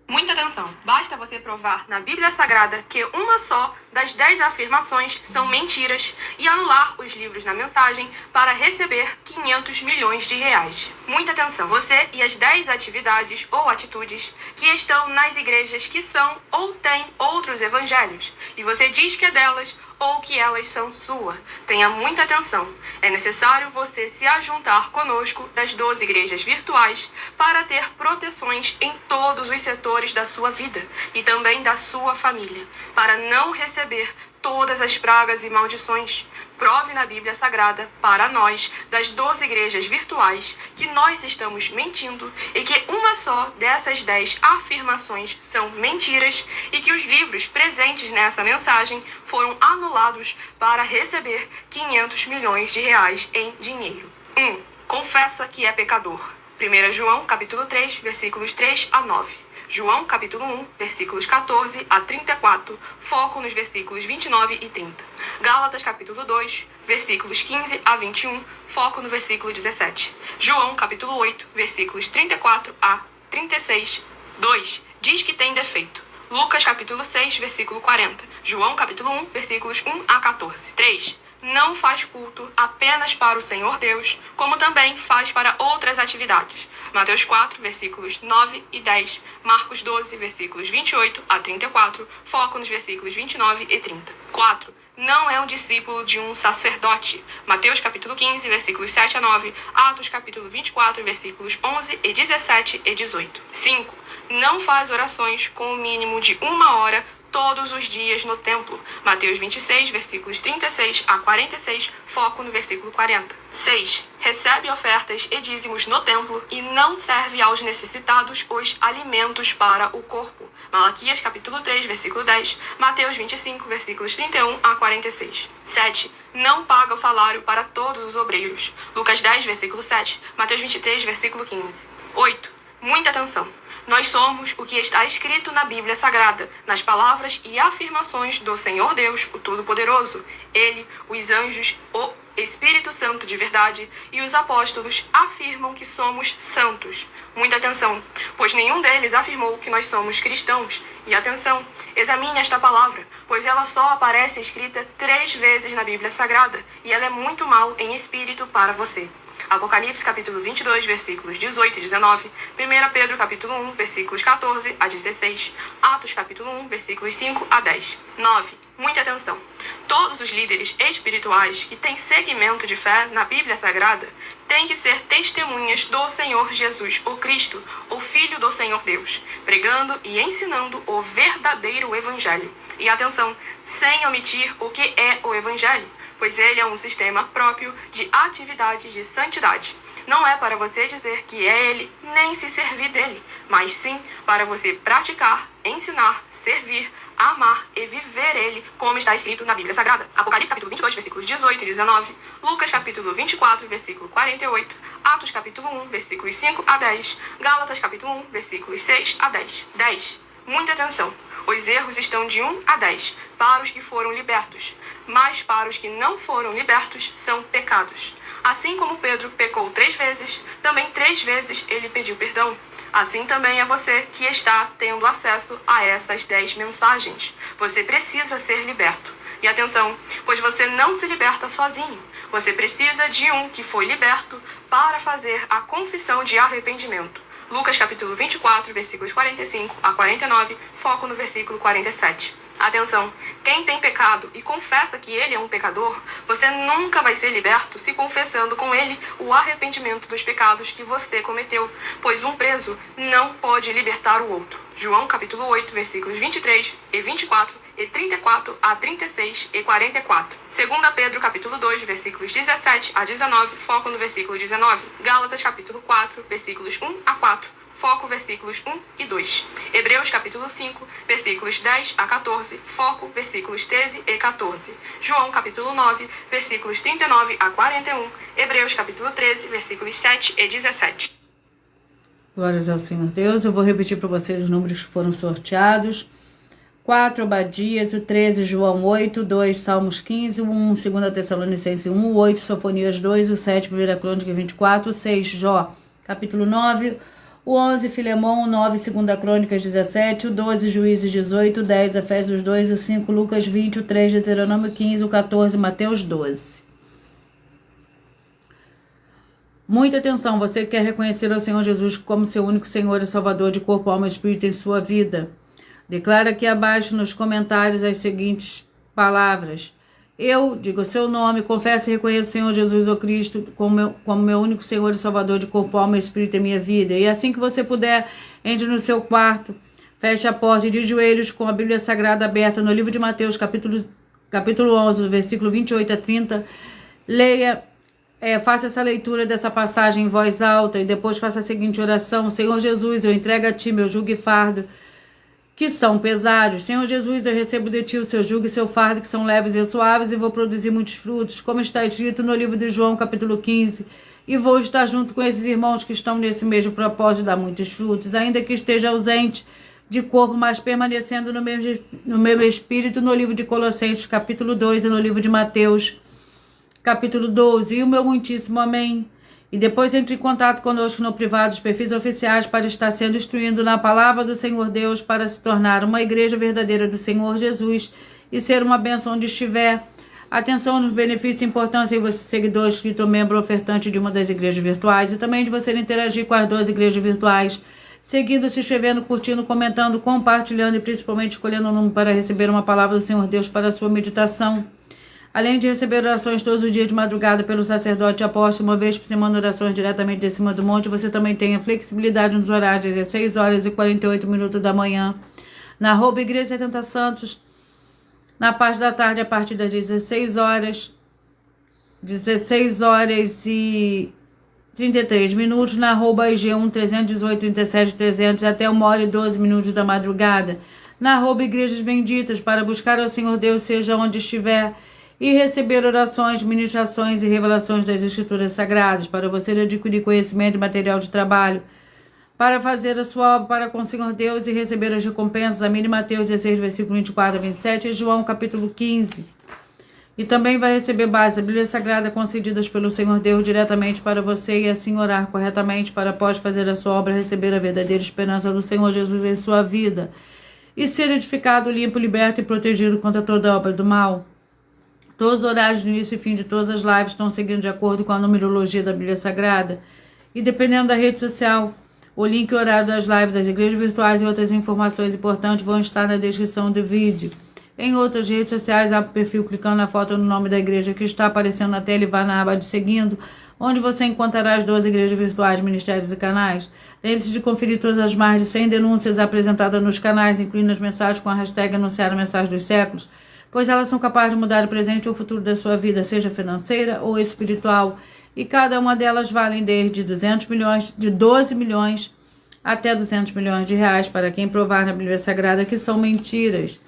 Muita atenção! Basta você provar na Bíblia Sagrada que uma só das 10 afirmações são mentiras e anular os livros na mensagem para receber 500 milhões de reais. Muita atenção! Você e as 10 atividades ou atitudes que estão nas igrejas que são ou têm outros evangelhos e você diz que é delas ou que elas são sua. Tenha muita atenção. É necessário você se ajuntar conosco das 12 igrejas virtuais para ter proteções em todos os setores da sua vida e também da sua família, para não receber todas as pragas e maldições. Prove na Bíblia Sagrada para nós, das 12 igrejas virtuais, que nós estamos mentindo e que uma só dessas 10 afirmações são mentiras e que os livros presentes nessa mensagem foram anulados para receber 500 milhões de reais em dinheiro. 1. Confessa que é pecador. 1 João, capítulo 3, versículos 3 a 9. João, capítulo 1, versículos 14 a 34, foco nos versículos 29 e 30. Gálatas, capítulo 2, versículos 15 a 21, foco no versículo 17. João, capítulo 8, versículos 34 a 36. 2. Diz que tem defeito. Lucas, capítulo 6, versículo 40. João, capítulo 1, versículos 1 a 14. 3. Não faz culto apenas para o Senhor Deus, como também faz para outras atividades. Mateus 4, versículos 9 e 10. Marcos 12, versículos 28 a 34. Foco nos versículos 29 e 30. 4. Não é um discípulo de um sacerdote. Mateus capítulo 15, versículos 7 a 9. Atos capítulo 24, versículos 11 e 17 e 18. 5. Não faz orações com o mínimo de 1 hora todos os dias no templo. Mateus 26, versículos 36 a 46, foco no versículo 40. 6. Recebe ofertas e dízimos no templo e não serve aos necessitados os alimentos para o corpo. Malaquias capítulo 3, versículo 10, Mateus 25, versículos 31 a 46. 7. Não paga o salário para todos os obreiros. Lucas 10, versículo 7, Mateus 23, versículo 15. 8. Muita atenção! Nós somos o que está escrito na Bíblia Sagrada, nas palavras e afirmações do Senhor Deus, o Todo-Poderoso. Ele, os anjos, o Espírito Santo de verdade e os apóstolos afirmam que somos santos. Muita atenção, pois nenhum deles afirmou que nós somos cristãos. E atenção, examine esta palavra, pois ela só aparece escrita 3 vezes na Bíblia Sagrada e ela é muito mal em espírito para você. Apocalipse capítulo 22, versículos 18 e 19, 1 Pedro capítulo 1, versículos 14 a 16, Atos capítulo 1, versículos 5 a 10. 9. Muita atenção! Todos os líderes espirituais que têm segmento de fé na Bíblia Sagrada têm que ser testemunhas do Senhor Jesus, o Cristo, o Filho do Senhor Deus, pregando e ensinando o verdadeiro Evangelho. E atenção, sem omitir o que é o Evangelho, pois ele é um sistema próprio de atividades de santidade. Não é para você dizer que é ele, nem se servir dele, mas sim para você praticar, ensinar, servir, amar e viver ele, como está escrito na Bíblia Sagrada. Apocalipse capítulo 22, versículos 18 e 19, Lucas capítulo 24, versículo 48, Atos capítulo 1, versículos 5 a 10, Gálatas capítulo 1, versículos 6 a 10. 10. Muita atenção! Os erros estão de 1 a 10 para os que foram libertos, mas para os que não foram libertos são pecados. Assim como Pedro pecou 3 vezes, também 3 vezes ele pediu perdão. Assim também é você que está tendo acesso a essas 10 mensagens. Você precisa ser liberto. E atenção, pois você não se liberta sozinho. Você precisa de um que foi liberto para fazer a confissão de arrependimento. Lucas capítulo 24, versículos 45 a 49, foco no versículo 47. Atenção, quem tem pecado e confessa que ele é um pecador, você nunca vai ser liberto se confessando com ele o arrependimento dos pecados que você cometeu, pois um preso não pode libertar o outro. João capítulo 8, versículos 23 e 24 e 34 a 36 e 44. 2 Pedro capítulo 2, versículos 17 a 19, foco no versículo 19. Gálatas capítulo 4, versículos 1 a 4, foco versículos 1 e 2. Hebreus capítulo 5, versículos 10 a 14, foco versículos 13 e 14. João capítulo 9, versículos 39 a 41. Hebreus capítulo 13, versículos 7 e 17.
Glórias ao Senhor Deus. Eu vou repetir para vocês os números que foram sorteados. 4, Obadias, o 13, João 8, 2, Salmos 15, o 1, 2 Tessalonicenses 1, o 8, Sofonias 2, o 7, 1 Crônica 24, o 6, Jó, capítulo 9, o 11, Filemão, o 9, 2 Crônicas 17, o 12, Juízes 18, o 10, Efésios 2, o 5, Lucas 20, o 3, Deuteronômio 15, o 14, Mateus 12. Muita atenção, você quer reconhecer ao Senhor Jesus como seu único Senhor e Salvador de corpo, alma e espírito em sua vida? Declara aqui abaixo nos comentários as seguintes palavras. Eu, digo o seu nome, confesso e reconheço o Senhor Jesus ou Cristo como meu único Senhor e Salvador de corpo, alma e espírito em minha vida. E assim que você puder, entre no seu quarto, feche a porta e de joelhos com a Bíblia Sagrada aberta no livro de Mateus, capítulo 11, versículo 28 a 30. Leia, faça essa leitura dessa passagem em voz alta e depois faça a seguinte oração. Senhor Jesus, eu entrego a Ti meu jugo e fardo, que são pesados. Senhor Jesus, eu recebo de Ti o seu jugo e seu fardo, que são leves e suaves, e vou produzir muitos frutos, como está escrito no livro de João, capítulo 15. E vou estar junto com esses irmãos que estão nesse mesmo propósito de dar muitos frutos, ainda que esteja ausente de corpo, mas permanecendo no mesmo espírito, no livro de Colossenses, capítulo 2, e no livro de Mateus, capítulo 12. E o meu muitíssimo amém. E depois entre em contato conosco no privado, os perfis oficiais, para estar sendo instruído na palavra do Senhor Deus, para se tornar uma igreja verdadeira do Senhor Jesus e ser uma bênção onde estiver. Atenção nos benefícios e importância em você, seguidor, inscrito, membro, ofertante de uma das igrejas virtuais, e também de você interagir com as 2 igrejas virtuais, seguindo, se inscrevendo, curtindo, comentando, compartilhando e principalmente escolhendo um número para receber uma palavra do Senhor Deus para a sua meditação. Além de receber orações todos os dias de madrugada pelo sacerdote apóstolo, uma vez por semana, orações diretamente de cima do monte, você também tem a flexibilidade nos horários de 6 horas e 48 minutos da manhã, na @Igreja 70 Santos, na parte da tarde a partir das 16 horas e 33 minutos, na @IG1 318 37 300 até 1h12 da madrugada, na @Igrejas Benditas, para buscar ao Senhor Deus seja onde estiver, e receber orações, ministrações e revelações das Escrituras Sagradas, para você adquirir conhecimento e material de trabalho, para fazer a sua obra para com o Senhor Deus e receber as recompensas, a mim, Mateus 16, versículo 24 a 27, e João, capítulo 15. E também vai receber bases da Bíblia Sagrada concedidas pelo Senhor Deus diretamente para você, e assim orar corretamente para, após fazer a sua obra, receber a verdadeira esperança do Senhor Jesus em sua vida, e ser edificado, limpo, liberto e protegido contra toda obra do mal. Todos os horários de início e fim de todas as lives estão seguindo de acordo com a numerologia da Bíblia Sagrada. E dependendo da rede social, o link e horário das lives das igrejas virtuais e outras informações importantes vão estar na descrição do vídeo. Em outras redes sociais, abre o perfil clicando na foto no nome da igreja que está aparecendo na tela e vá na aba de seguindo, onde você encontrará as 12 igrejas virtuais, ministérios e canais. Lembre-se de conferir todas as mais de 100 denúncias apresentadas nos canais, incluindo as mensagens com a hashtag Anunciar a Mensagem dos Séculos, pois elas são capazes de mudar o presente ou o futuro da sua vida, seja financeira ou espiritual, e cada uma delas valem desde 12 milhões até 200 milhões de reais, para quem provar na Bíblia Sagrada que são mentiras.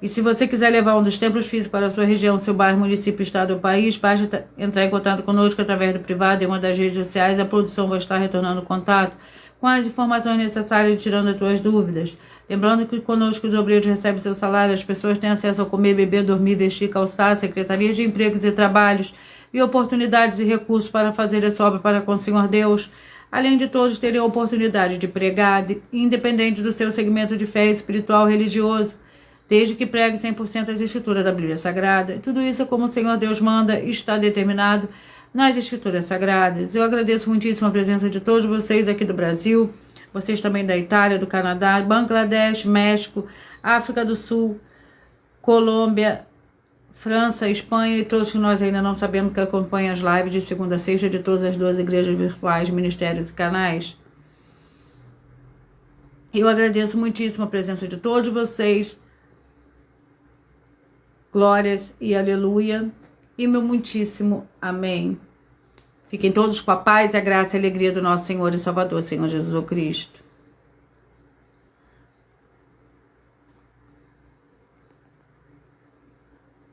E se você quiser levar um dos templos físicos para a sua região, seu bairro, município, estado ou país, basta entrar em contato conosco através do privado em uma das redes sociais. A produção vai estar retornando o contato com as informações necessárias e tirando as tuas dúvidas. Lembrando que conosco os obreiros recebem seu salário, as pessoas têm acesso a comer, beber, dormir, vestir, calçar, secretarias de empregos e trabalhos e oportunidades e recursos para fazer a sua obra para com o Senhor Deus. Além de todos terem a oportunidade de pregar, independente do seu segmento de fé espiritual ou religioso, desde que pregue 100% as escrituras da Bíblia Sagrada. E tudo isso é como o Senhor Deus manda e está determinado nas escrituras sagradas. Eu agradeço muitíssimo a presença de todos vocês aqui do Brasil, vocês também da Itália, do Canadá, Bangladesh, México, África do Sul, Colômbia, França, Espanha e todos que nós ainda não sabemos que acompanham as lives de segunda a sexta de todas as 12 igrejas virtuais, ministérios e canais. Eu agradeço muitíssimo a presença de todos vocês. Glórias e aleluia. E meu muitíssimo amém. Fiquem todos com a paz, a graça e a alegria do nosso Senhor e Salvador, Senhor Jesus Cristo.